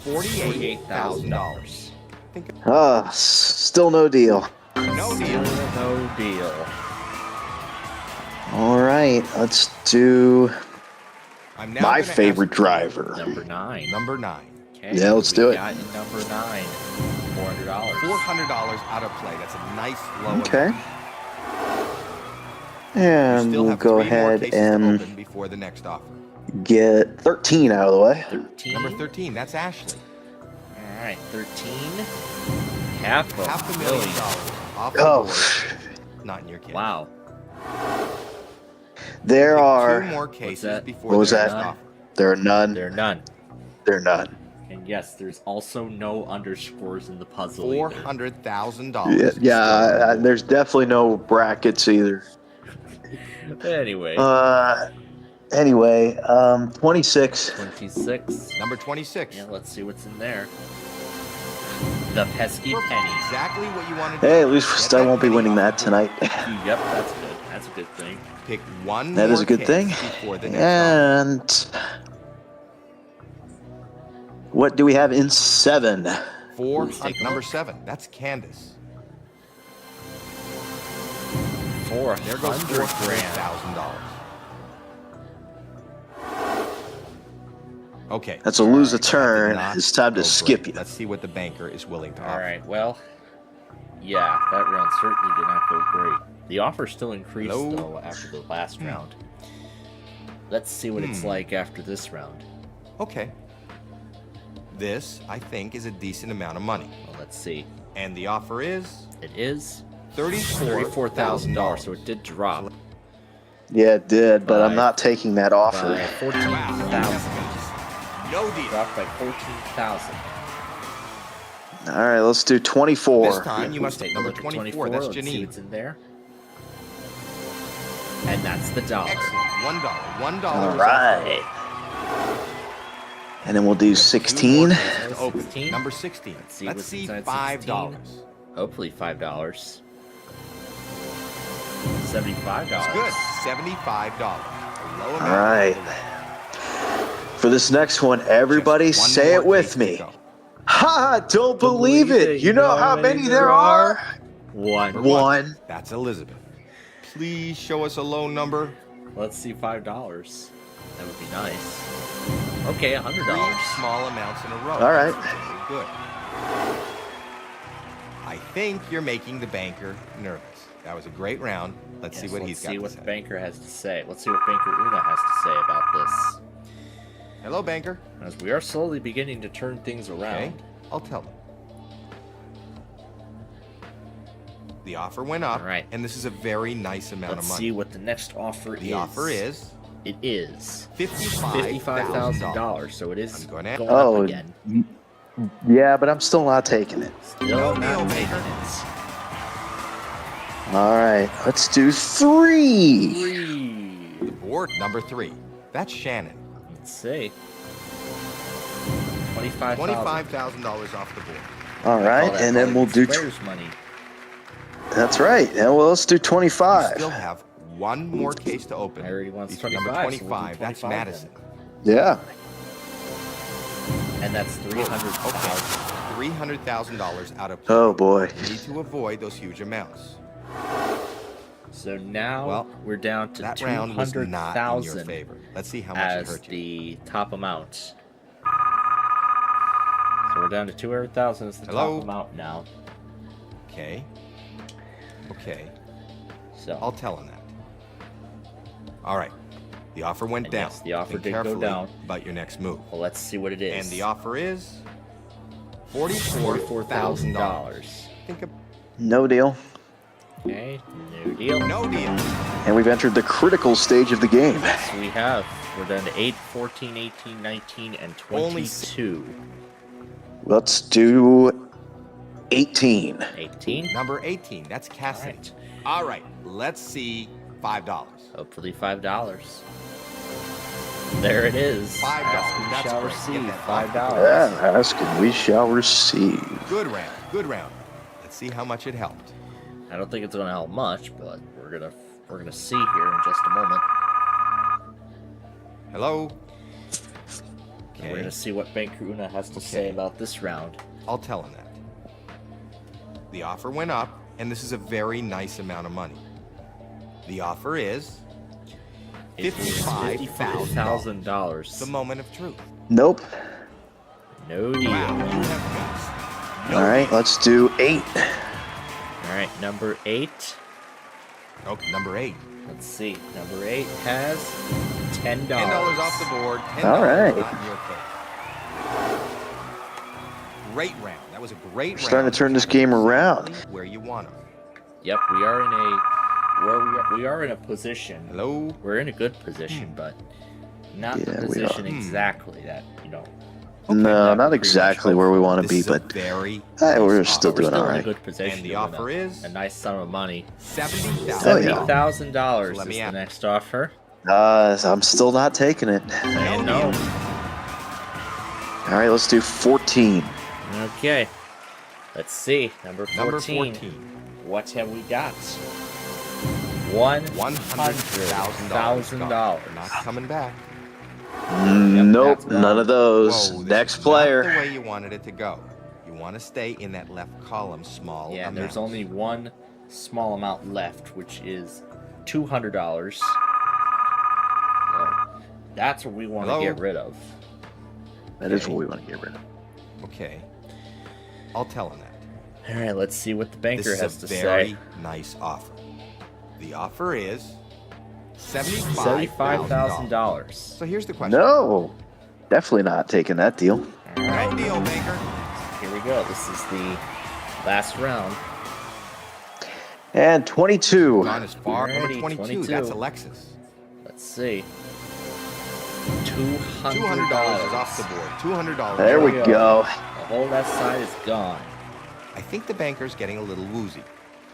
$48,000. Think Still no deal. no deal. No deal. All right, let's do I'm now my gonna favorite ask driver. Number 9. Number 9. Okay. Yeah, let's we do it. got in number 9. $400. $400 out of play. That's a nice low Okay. amount. You And still we'll have go 3 more ahead cases to and open before the next offer. get 13 out of the way. 13. Number 13, that's Ashley. All right, 13. Half a $500,000 million. off the Oh, board. Not in your case. Wow. there Pick are. 2 more cases that? before What was the that? next offer. There are none. There are none. There are none. And yes, there's also no underscores in the puzzle either. $400,000. Yeah, there's definitely no brackets either. Anyway, Anyway, 26. 26. Number 26. Yeah, let's see what's in there. The pesky Perfect. penny. Exactly what you wanted to Hey, do. at least Get I that won't be penny winning off that the board. tonight. Yep, that's good. That's a good thing. Pick one That more is a good case thing. before the next offer. And what do we have in 7? Please take a Number look. 7. That's Candace. 400 There goes grand. $400,000. Okay. That's a lose a That did turn. not It's time to go skip great. you. Let's see what the banker is willing to All offer. right, well, yeah, that round certainly did not go great. The offer still increased, Hello? though, after the last round. Let's see what it's like after this round. Okay. This, I think, is a decent amount of money. Well, let's see. And the offer is It is $34,000. $34,000, so it did drop. Yeah, it did, but I'm By- not taking that By offer. 14,000. No deal. Dropped by 14,000. All right, let's do This 24. time you must Take take a number look at 24. That's Let's see Janine. what's in there. And that's the dollar. Excellent. $1. $1 All is right. And then we'll do 16. to open. 16. Number 16. Let's see Let's what's see inside $5. 16. Hopefully $5. $75. That's good. $75. A low amount. All right. For this next one, everybody Just one say more it with case to me. go. Ha! Don't believe it. You know how many there are? One. Number One. That's Elizabeth. Please show us a low number. Let's see $5. That would be nice. Okay, $100. 3 small amounts in a row. All right. That's very good. I think you're making the banker nervous. That was a great round. Let's see what he's got see to what say. the banker has to say. Let's see what Banker Una has to say about this. Hello, banker. As we are slowly beginning to turn things Okay, around. I'll tell them. The offer went up, All right. and this is a very nice amount Let's of money. see what the next offer is. The offer is It is $55,000. $55,000. So it is I'm gonna- going Oh, up again. yeah, but I'm still not taking it. Still No not deal, taking Baker. it. All right, let's do 3. Three. Board number 3. That's Shannon. Let's see. $25,000. $25,000 off the board. All right, and then we'll do. Squares money. That's right. And well, let's do You 25. still have one more case to open. I already wants Feature 25, Number so we'll do 25. That's 25 Madison. Yeah. And that's $300,000. $300,000 out of. Oh boy. You need to avoid those huge amounts. So now Well, we're down to That round was not in your 200,000 favor. Let's see how much it as hurt you. the top amount. So we're down to 200,000 as the Hello? top amount now. Okay. Okay. So I'll tell him that. All right. The offer went And down. yes, the offer Think did go carefully down. about your next move. well, let's see what it is. And the offer is $44,000. $44,000. Think of No deal. Okay, no deal. no deal. And we've entered the critical stage of the game. Yes, we have. We're down to 8, 14, 18, 19, and Only 22. Let's do 18. 18. Number 18. That's Cassidy. Alright. All right. Let's see $5. Hopefully $5. There it is. $5. Ask we That's shall great. Get receive that off the $5. Yeah, ask and we shall receive. Good round. Good round. Let's see how much it helped. I don't think it's going to help much, but we're gonna see here in just a moment. Hello. And we're Okay. gonna see what Banker Una has to say Okay. about this round. I'll tell him that. The offer went up, and this is a very nice amount of money. The offer is It is $55,000. the moment of truth. Nope. No deal. Wow, you have guts. No All right, deal. let's do 8. All right, number 8. Oh, number 8. Let's see. Number 8 has $10. $10 off the board. $10 All right. not in your case. Great round. That was a great round. Starting to turn this game around. Where you want them. Yep, we are in a position. Hello. We're in a good position, but not the Yeah, we position are. exactly that No, not exactly where we want to be, This is a but very we're nice still offer. we're doing still all in a right. good position. And the with offer is a nice sum of money. $70,000. Oh, yeah. $70,000 Let is me the out. next offer. I'm still not taking it. And No no. deal. All right, let's do 14. Okay. Let's see. Number 14. Number 14. What have we got? $100,000. Not coming back. Nope, that's none of those. Whoa, this Next is player. Not the way you wanted it to go. You want to stay in that left column, small Yeah, amount. there's only one small amount left, which is $200. So that's what we want to Hello? get rid of. That is what we want to get rid of. Okay. I'll tell him that. All right, let's see what the banker This has is to a very say. nice offer. The offer is $75,000. $75,000. So here's the question. No, definitely not taking that deal. All right, No deal, Baker. here we go. This is the last round. And 22. Gone as far. Number Alrighty, 22. 22. That's Alexis. Let's see. $200 $200 is off the board. $200. There we go. The whole left side is gone. I think the banker's getting a little woozy.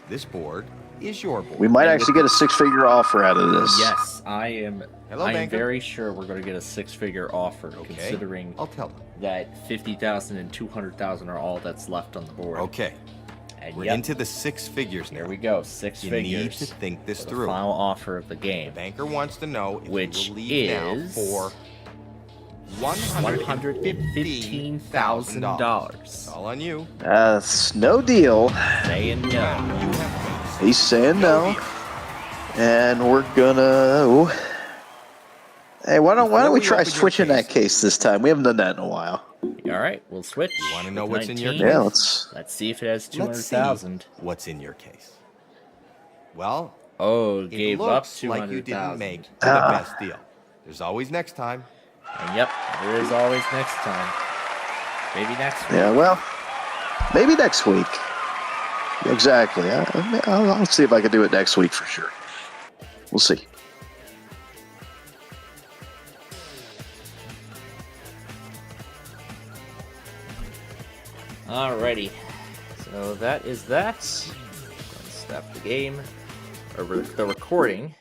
This board is your board. We might actually get a six-figure offer out of this. Yes, I am. Hello, I am banker. very sure we're going to get a six-figure offer, Okay. considering I'll tell them. that 50,000 and 200,000 are all that's left on the board. Okay. And We're yep, into the six figures now. there we go. Six You figures. need to think this for the through. final offer of the The game, banker wants to know if which you will leave now is for $115,000. $115,000. All on you. That's no deal. Saying no. You have He's saying no. deal. And we're gonna. Hey, why don't Before we we try open your switching that case- case this time? We haven't done that in a while. All right, we'll switch. You wanna know with what's in your 19. Yeah, let's. Let's see if it has Let's see 200,000. what's in your case. Well, Oh, it gave up looks like you 200,000. didn't make the best deal. There's always next time. And yep, there is always next time. Maybe next week. Yeah, well, maybe next week. Exactly. I'll see if I can do it next week for sure. We'll see. Alrighty, so that is that. Let's stop the game, or the recording.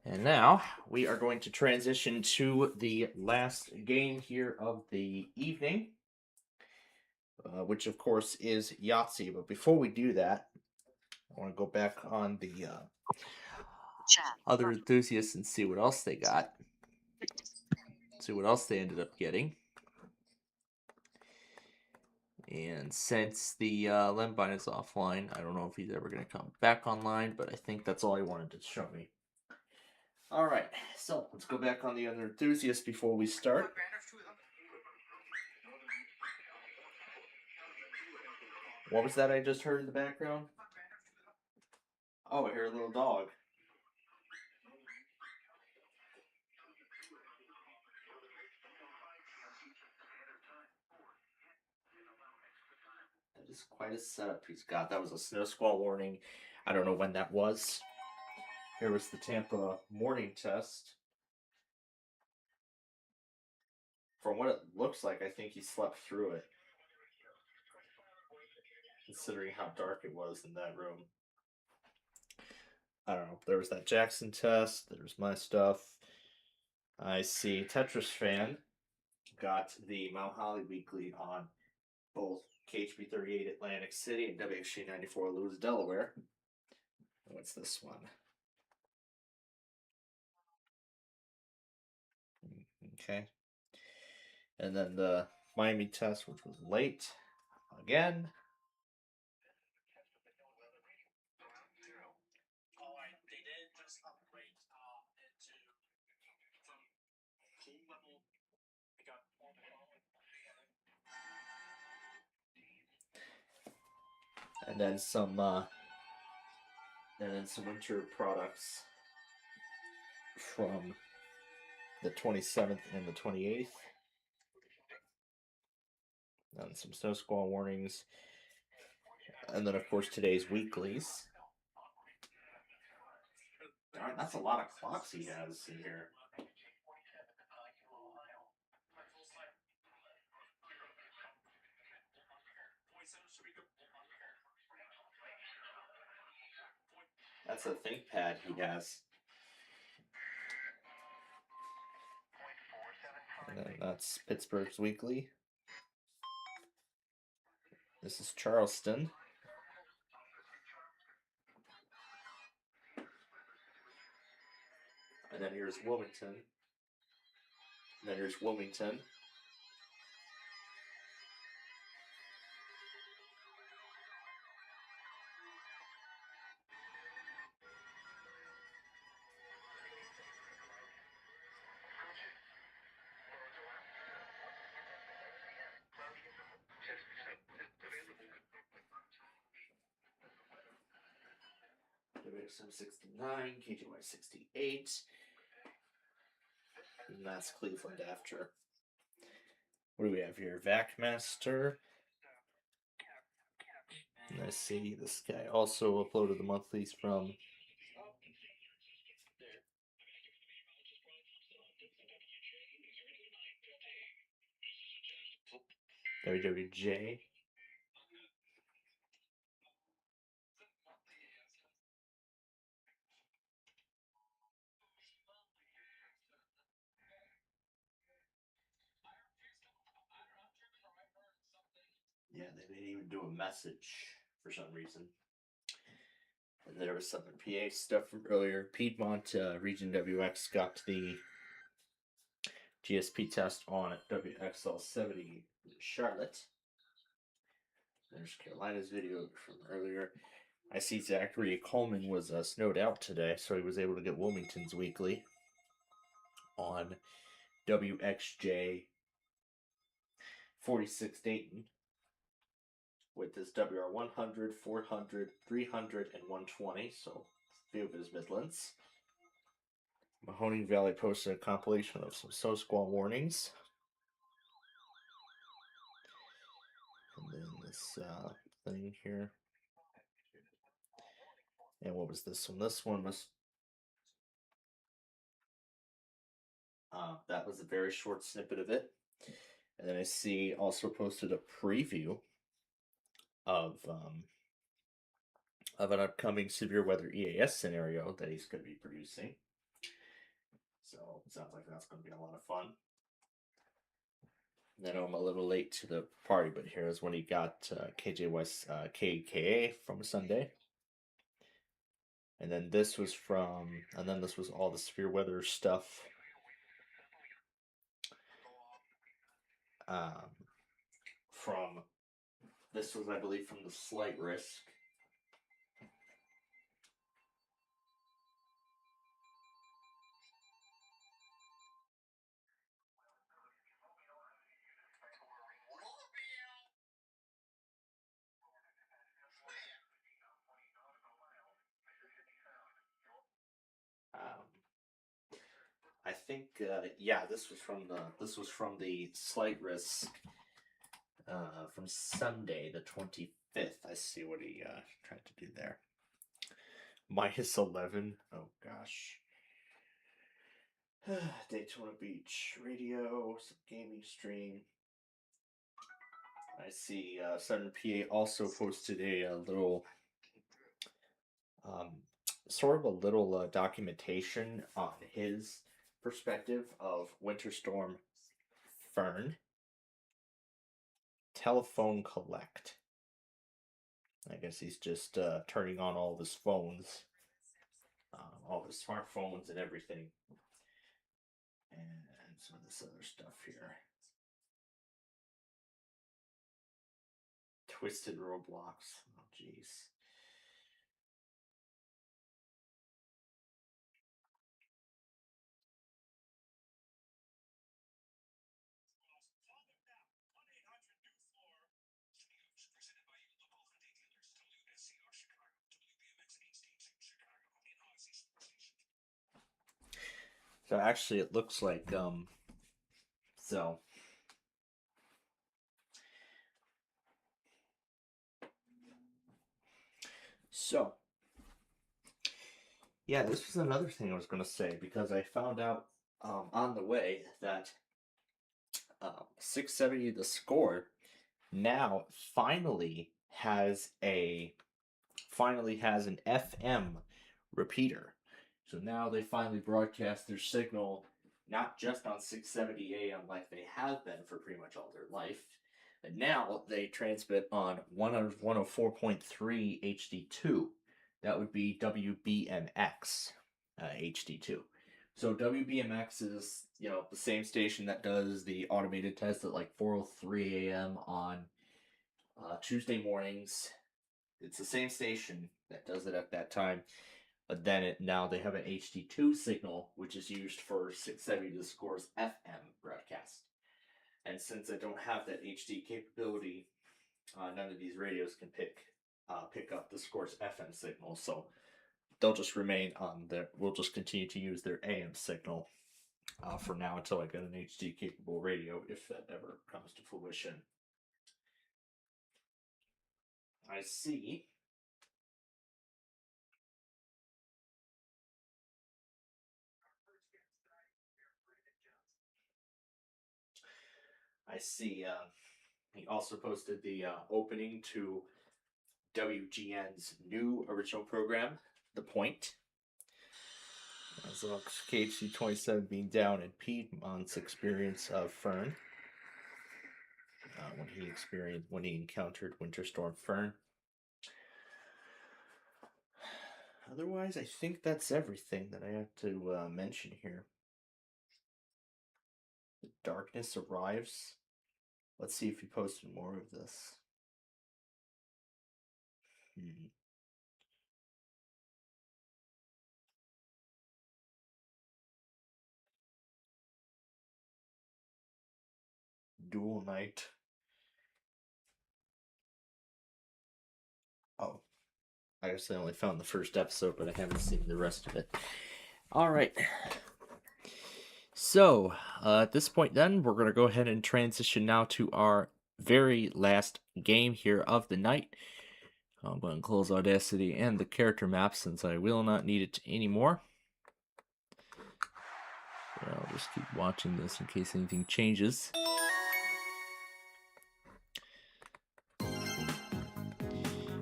And now we are going to transition to the last game here of the evening, which of course is Yahtzee. But before we do that, I want to go back on the other enthusiasts and see what else they got. See what else they ended up getting. And since the Lembine is offline, I don't know if he's ever going to come back online, but I think that's all he wanted to show me. Alright, so let's go back on the other enthusiasts before we start. What was that I just heard in the background? Oh, I hear a little dog. That is quite a setup he's got. That was a snow squall warning. I don't know when that was. Here was the Tampa morning test. From what it looks like, I think he slept through it. Considering how dark it was in that room. I don't know. There was that Jackson test. There's my stuff. I see Tetris Fan got the Mount Holly Weekly on both KHB 38 Atlantic City and WXG 94 Lewis, Delaware. What's this one? Okay. And then the Miami test, which was late again. And then some winter products from the 27th and the 28th. And some snow squall warnings. And then, of course, today's weeklies. Darn, that's a lot of clocks he has in here. That's a ThinkPad he has. And then that's Pittsburgh's weekly. This is Charleston. And then here's Wilmington. And then here's Wilmington. WXM 69, KGY 68. And that's Cleveland after. What do we have here? VacMaster. And I see this guy also uploaded the monthlies from WWJ. Yeah, they didn't even do a message for some reason. And there was some PA stuff from earlier. Piedmont Region WX got the GSP test on WXL 70 Charlotte. There's Carolina's video from earlier. I see Zachary Coleman was snowed out today, so he was able to get Wilmington's weekly on WXJ 46 Dayton with this WR 100, 400, 300, and 120, so a few of his Midlands. Mahoning Valley posted a compilation of some snow squall warnings. And then this thing here. And what was this one? This one was... that was a very short snippet of it. And then I see also posted a preview of an upcoming severe weather EAS scenario that he's going to be producing. So it sounds like that's going to be a lot of fun. And I know I'm a little late to the party, but here's when he got KJ West KKA from Sunday. And then this was this was all the severe weather stuff. This was, I believe, from the Slight Risk. I think, yeah, this was from the Slight Risk from Sunday, the 25th. I see what he tried to do there. -11. Oh gosh. Daytona Beach radio, some gaming stream. I see Southern PA also posted a little, sort of a little documentation on his perspective of Winter Storm Fern. Telephone collect. I guess he's just turning on all of his phones, all his smartphones and everything. And some of this other stuff here. Twisted Roblox. Oh, jeez. So actually it looks like, So, yeah, this was another thing I was going to say, because I found out on the way that 670 The Score now finally has an FM repeater. So now they finally broadcast their signal not just on 670 AM like they have been for pretty much all their life, but now they transmit on 104.3 HD2. That would be WBMX HD2. So WBMX is, the same station that does the automated test at like 4:03 AM on Tuesday mornings. It's the same station that does it at that time. But then now they have an HD2 signal, which is used for 670 The Score's FM broadcast. And since I don't have that HD capability, none of these radios can pick up The Score's FM signal. So they'll just remain on we'll just continue to use their AM signal for now until I get an HD capable radio, if that ever comes to fruition. I see. He also posted the opening to WGN's new original program, The Point. As well as KHC-27 being down in Piedmont's experience of Fern. When he encountered Winter Storm Fern. Otherwise, I think that's everything that I have to mention here. The darkness arrives. Let's see if he posted more of this. Dual Night. Oh. I guess I only found the first episode, but I haven't seen the rest of it. Alright. So, at this point then, we're going to go ahead and transition now to our very last game here of the night. I'm going to close Audacity and the character map since I will not need it anymore. But I'll just keep watching this in case anything changes.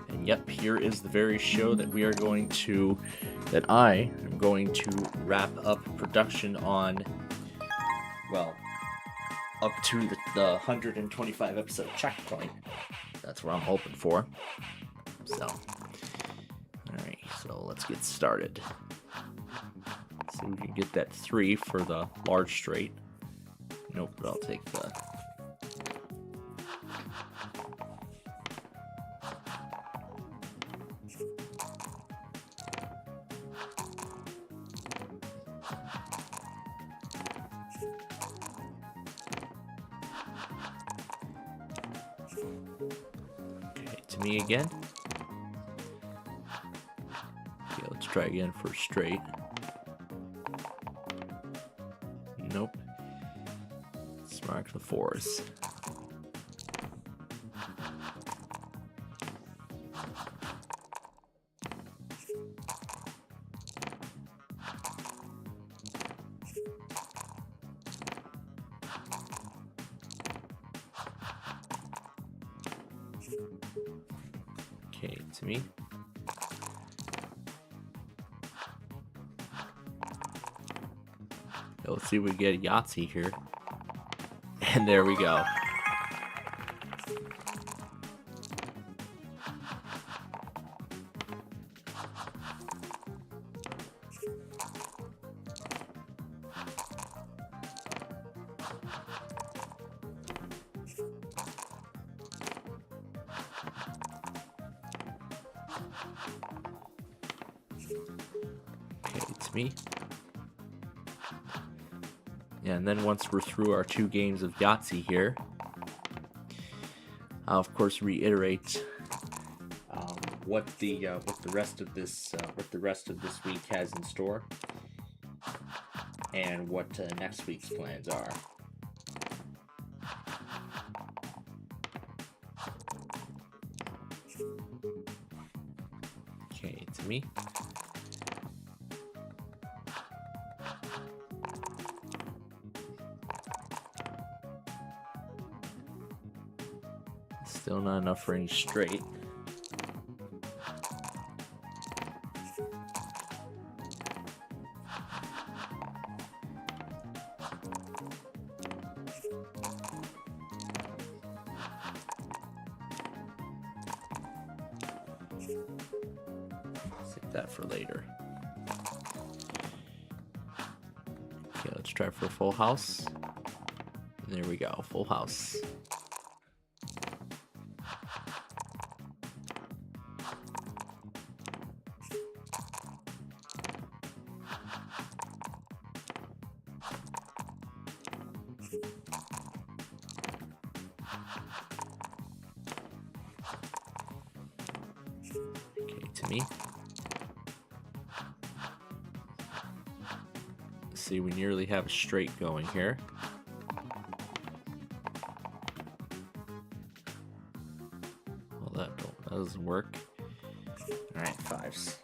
And yep, here is the very show that I am going to wrap up production on, well, up to the 125 episode checkpoint. That's what I'm hoping for. So, alright, so let's get started. See if we can get that 3 for the large straight. Nope, but I'll take the... Okay, to me again. Okay, let's try again for straight. Nope. Let's mark the 4s. Okay, to me. Let's see if we get Yahtzee here. And there we go. Okay, it's me. Yeah, and then once we're through our 2 games of Yahtzee here, I'll of course reiterate what the rest of this week has in store, and what next week's plans are. Okay, it's me. Still not enough for any straight. Save that for later. Okay, let's try for a full house. There we go, full house. Okay, to me. Let's see, we nearly have a straight going here. Well, that doesn't work. Alright, 5s.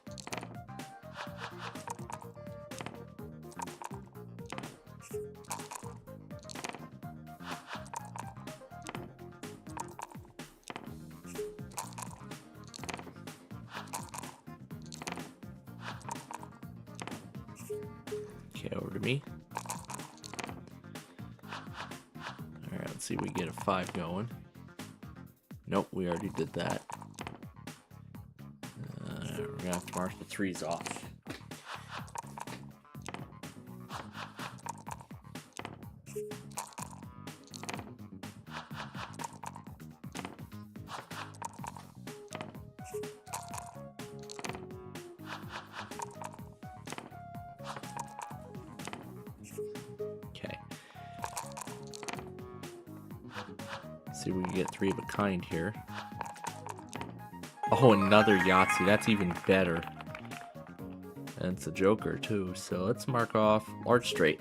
me. Alright, let's see if we get a 5 going. Nope, we already did that. We're gonna have to mark the 3s off. Okay. See if we can get 3 of a kind here. Oh, another Yahtzee. That's even better. And it's a Joker, too. So let's mark off large straight.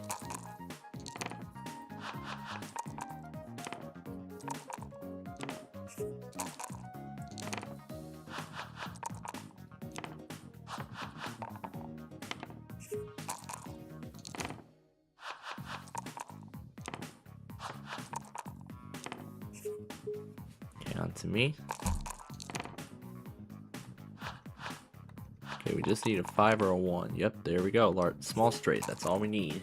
Okay, on to me. Okay, we just need a 5 or a 1. Yep, there we go. Large, small straight. That's all we need.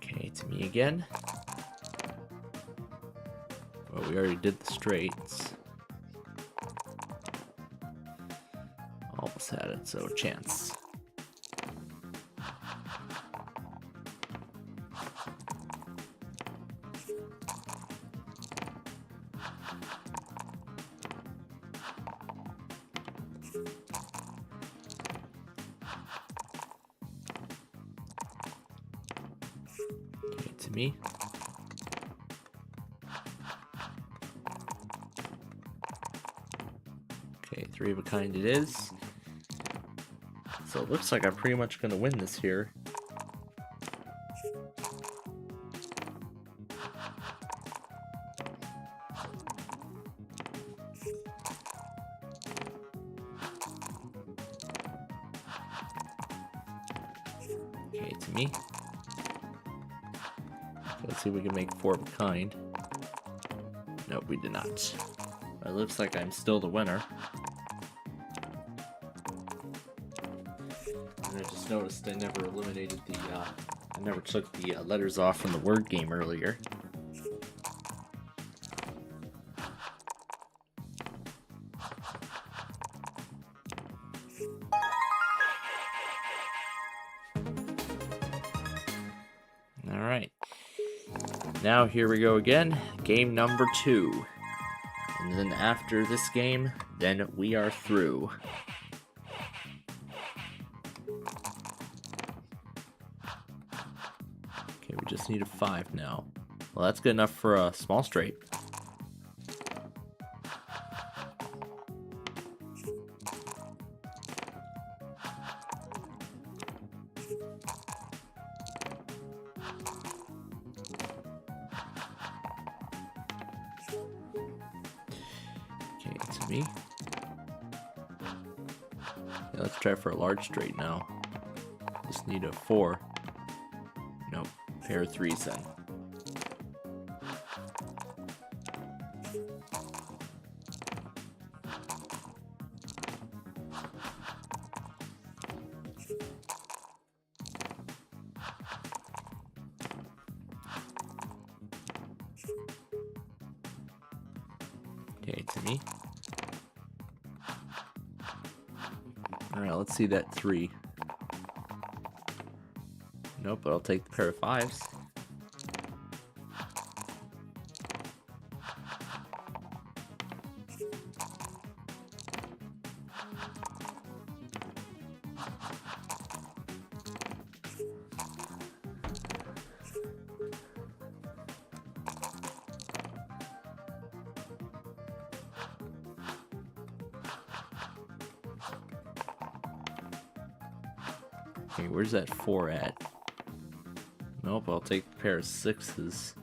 Okay, to me again. Well, we already did the straights. Almost had it, so chance. Okay, to me. Okay, 3 of a kind it is. So it looks like I'm pretty much going to win this here. Okay, to me. Let's see if we can make 4 of a kind. Nope, we did not. It looks like I'm still the winner. And I just noticed I never eliminated the, I never took the letters off from the word game earlier. Alright. Now here we go again. Game number 2. And then after this game, then we are through. Okay, we just need a 5 now. Well, that's good enough for a small straight. Okay, to me. Yeah, let's try for a large straight now. Just need a 4. Nope, pair of 3s then. Okay, to me. Alright, let's see that 3. Nope, but I'll take the pair of 5s. Okay, where's that 4 at? Nope, I'll take the pair of 6s.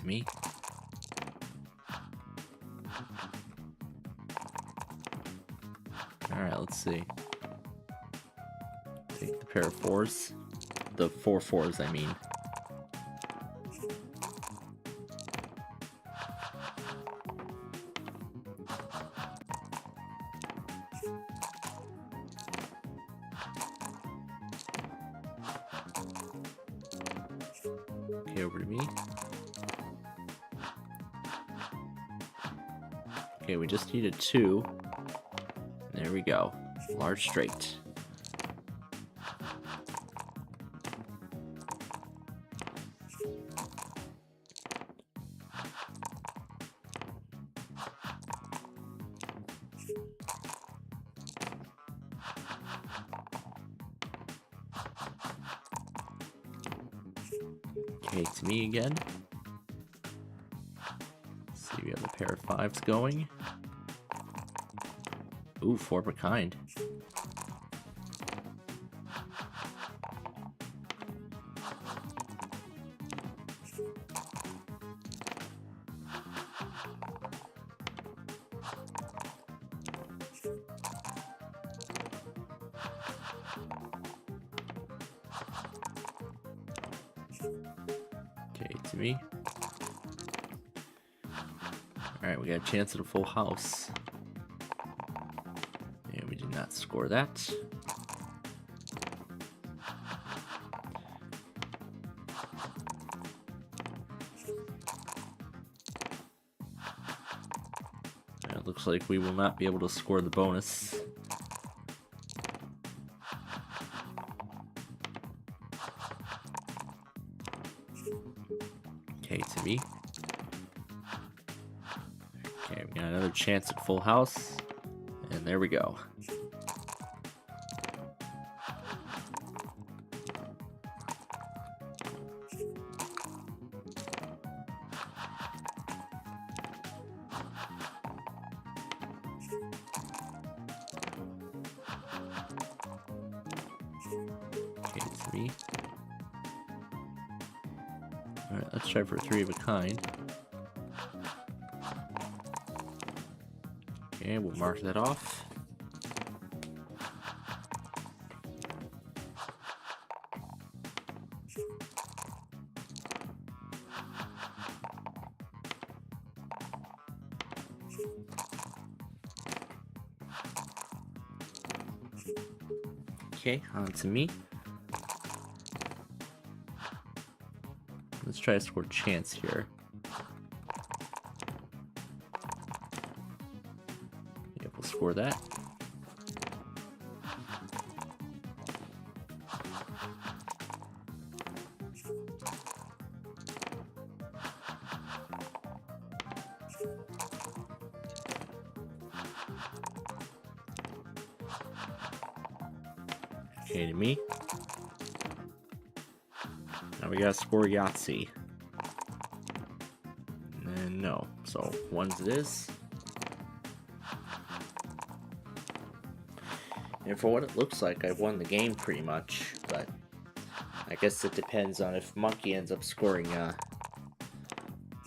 to me. Alright, let's see. Take the pair of 4s. The 4 4s, I mean. Okay, over to me. Okay, we just needed 2. There we go. Large straight. Okay, to me again. Let's see, we have a pair of 5s going. Ooh, 4 of a kind. Okay, to me. Alright, we got a chance at a full house. And we did not score that. It looks like we will not be able to score the bonus. Okay, to me. Okay, we got another chance at full house. And there we go. Okay, to me. Alright, let's try for 3 of a kind. Okay, we'll mark that off. Okay, on to me. Let's try to score chance here. Yep, we'll score that. Okay, to me. Now we gotta score Yahtzee. And no. So, 1s it is. And for what it looks like, I've won the game pretty much, but I guess it depends on if Monkey ends up scoring a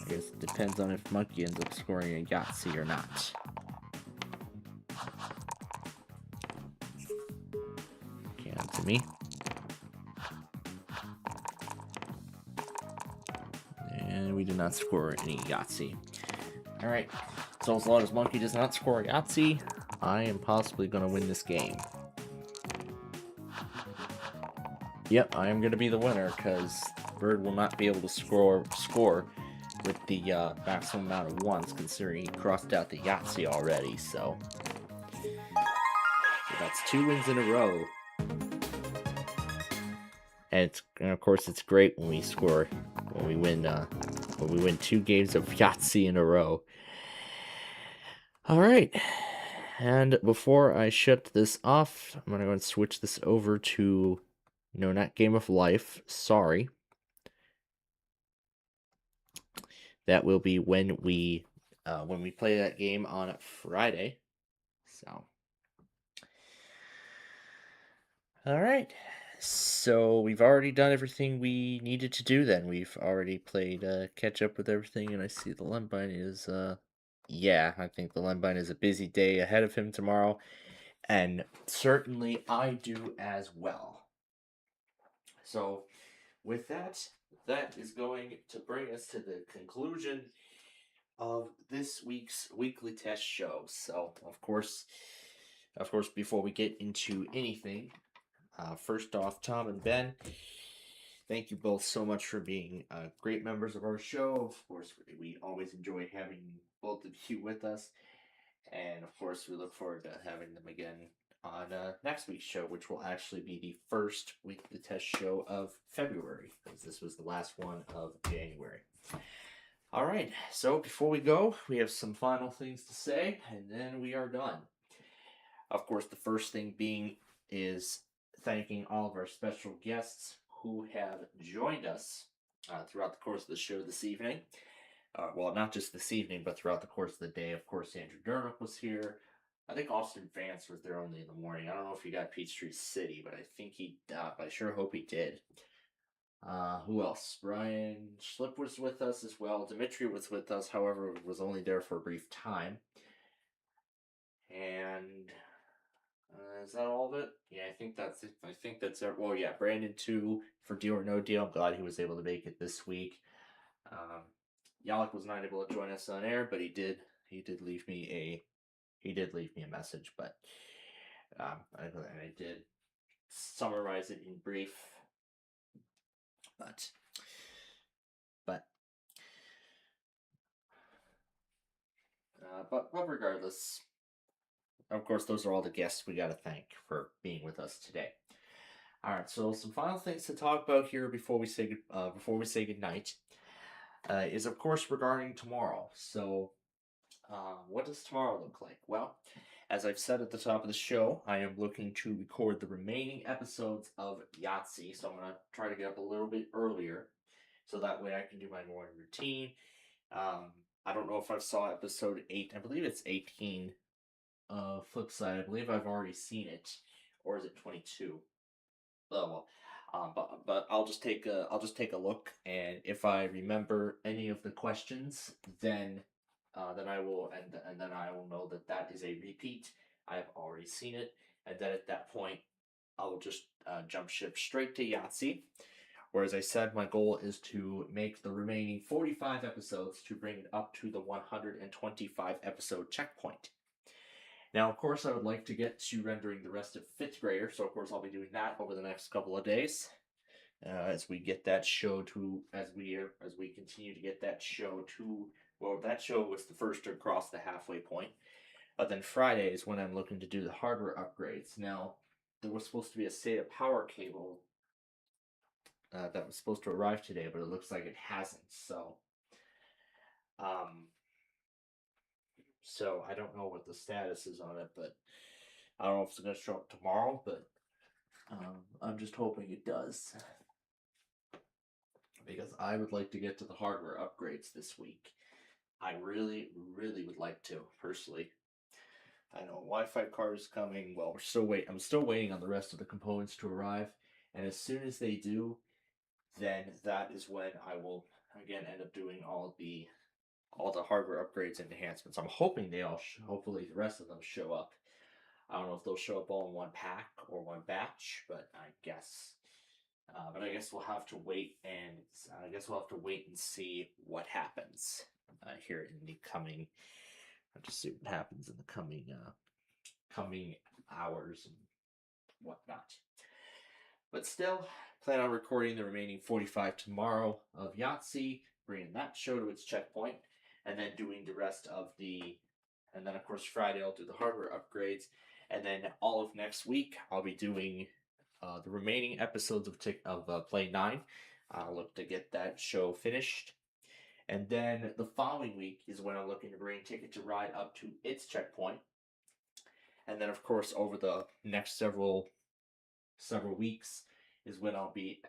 Yahtzee or not. Okay, on to me. And we did not score any Yahtzee. Alright, so as long as Monkey does not score a Yahtzee, I am possibly going to win this game. Yep, I am going to be the winner, because Bird will not be able to score with the maximum amount of 1s, considering he crossed out the Yahtzee already, so that's 2 wins in a row. And of course it's great when we win 2 games of Yahtzee in a row. Alright, and before I shut this off, I'm going to go and switch this over to, no, not Game of Life, sorry. That will be when we play that game on Friday. So, all right. So we've already done everything we needed to do then. We've already played catch up with everything, and I see the Lembine is yeah, I think the Lembine is a busy day ahead of him tomorrow, and certainly I do as well. So with that, that is going to bring us to the conclusion of this week's weekly test show. So of course, before we get into anything, first off, Tom and Ben, thank you both so much for being great members of our show. Of course, we always enjoy having both of you with us. And of course, we look forward to having them again on next week's show, which will actually be the first weekly test show of February, because this was the last one of January. All right, so before we go, we have some final things to say, and then we are done. Of course, the first thing being is thanking all of our special guests who have joined us throughout the course of the show this evening. Well, not just this evening, but throughout the course of the day. Of course, Andrew Durnock was here. I think Austin Vance was there only in the morning. I don't know if he got Peachtree City, but I think he I sure hope he did. Who else? Brian Schlip was with us as well. Dimitri was with us, however, was only there for a brief time. And is that all of it? Yeah, I think that's it. I think that's it. Well, yeah, Brandon too for Deal or No Deal. I'm glad he was able to make it this week. Yalik was not able to join us on air, but he did leave me a message. But I did summarize it in brief. But regardless, of course, those are all the guests we got to thank for being with us today. All right, so some final things to talk about here before we say goodnight is, of course, regarding tomorrow. So, what does tomorrow look like? Well, as I've said at the top of the show, I am looking to record the remaining episodes of Yahtzee, so I'm going to try to get up a little bit earlier, so that way I can do my morning routine. I don't know if I saw episode 8. I believe it's 18. Flip side, I believe I've already seen it, or is it 22? Oh well, but I'll just take a look, and if I remember any of the questions, then I will and then I will know that is a repeat. I have already seen it, and then at that point, I will just jump ship straight to Yahtzee. Where, as I said, my goal is to make the remaining 45 episodes to bring it up to the 125 episode checkpoint. Now, of course, I would like to get to rendering the rest of 5th Grader, so of course I'll be doing that over the next couple of days, as we get that show to, as we continue to get that show to, well, that show was the first to cross the halfway point, but then Friday is when I'm looking to do the hardware upgrades. Now, there was supposed to be a SATA power cable that was supposed to arrive today, but it looks like it hasn't, so I don't know what the status is on it, but I don't know if it's going to show up tomorrow, but I'm just hoping it does. Because I would like to get to the hardware upgrades this week. I really, really would like to, personally. I know Wi-Fi card is coming. Well, I'm still waiting on the rest of the components to arrive, and as soon as they do, then that is when I will again end up doing all the hardware upgrades and enhancements. I'm hoping hopefully the rest of them show up. I don't know if they'll show up all in one pack or one batch, but I guess we'll have to wait and see what happens here in the coming. I'll just see what happens in the coming hours and whatnot. But still, plan on recording the remaining 45 tomorrow of Yahtzee, bringing that show to its checkpoint, and then doing the rest of and then of course Friday I'll do the hardware upgrades, and then all of next week I'll be doing the remaining episodes of Play 9. I'll look to get that show finished, and then the following week is when I'm looking to bring Ticket to Ride up to its checkpoint, and then of course over the next several weeks is when I'll be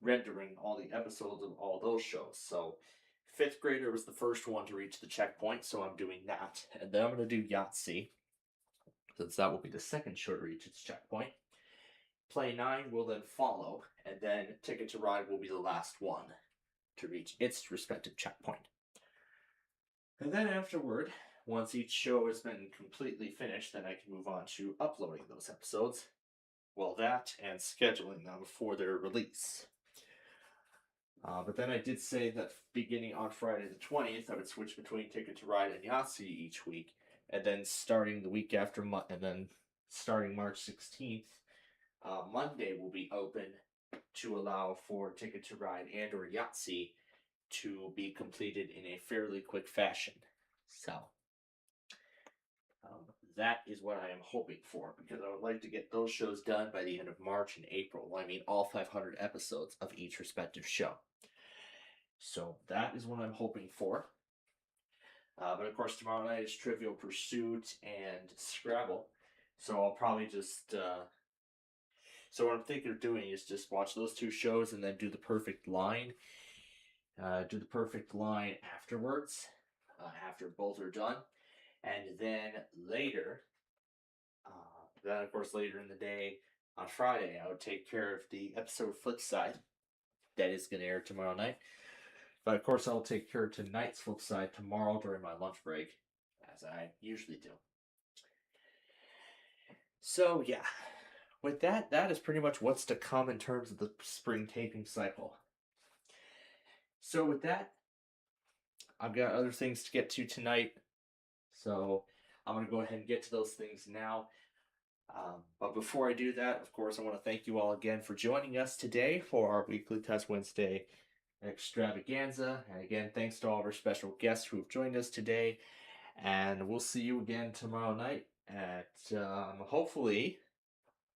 rendering all the episodes of all those shows. So 5th Grader was the first one to reach the checkpoint, so I'm doing that. And then I'm going to do Yahtzee, since that will be the second show to reach its checkpoint. Play 9 will then follow, and then Ticket to Ride will be the last one to reach its respective checkpoint. And then afterward, once each show has been completely finished, then I can move on to uploading those episodes. Well, that and scheduling them for their release. But then I did say that beginning on Friday the 20th, I would switch between Ticket to Ride and Yahtzee each week, and then starting the week after, and then starting March 16th, Monday will be open to allow for Ticket to Ride and or Yahtzee to be completed in a fairly quick fashion. So, that is what I am hoping for, because I would like to get those shows done by the end of March and April. I mean, all 500 episodes of each respective show. So that is what I'm hoping for. But of course, tomorrow night is Trivial Pursuit and Scrabble. So I'll probably just... So what I'm thinking of doing is just watch those two shows and then do the perfect line. Do the perfect line afterwards, after both are done. And then later, of course later in the day, on Friday, I would take care of the episode Flip Side. That is going to air tomorrow night. But of course, I'll take care of tonight's Flip Side tomorrow during my lunch break, as I usually do. So yeah, with that is pretty much what's to come in terms of the spring taping cycle. So with that, I've got other things to get to tonight. So I'm going to go ahead and get to those things now. But before I do that, of course, I want to thank you all again for joining us today for our weekly Test Wednesday extravaganza. And again, thanks to all of our special guests who have joined us today. And we'll see you again tomorrow night at, hopefully,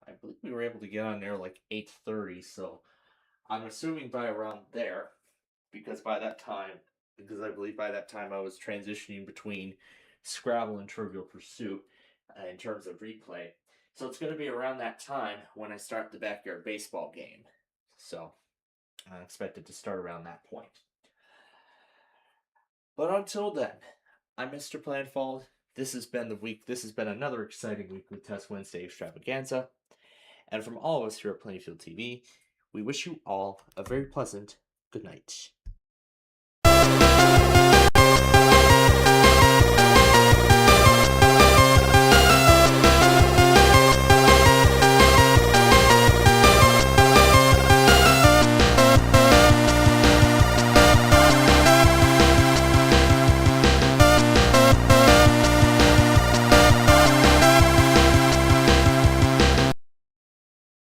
I believe we were able to get on there like 8:30. So I'm assuming by around there, because I believe by that time I was transitioning between Scrabble and Trivial Pursuit in terms of replay. So it's going to be around that time when I start the backyard baseball game. So I expect it to start around that point. But until then, I'm Mr. Planfall. This has been the week. This has been another exciting week with Test Wednesday extravaganza. And from all of us here at Plainfield TV, we wish you all a very pleasant good night.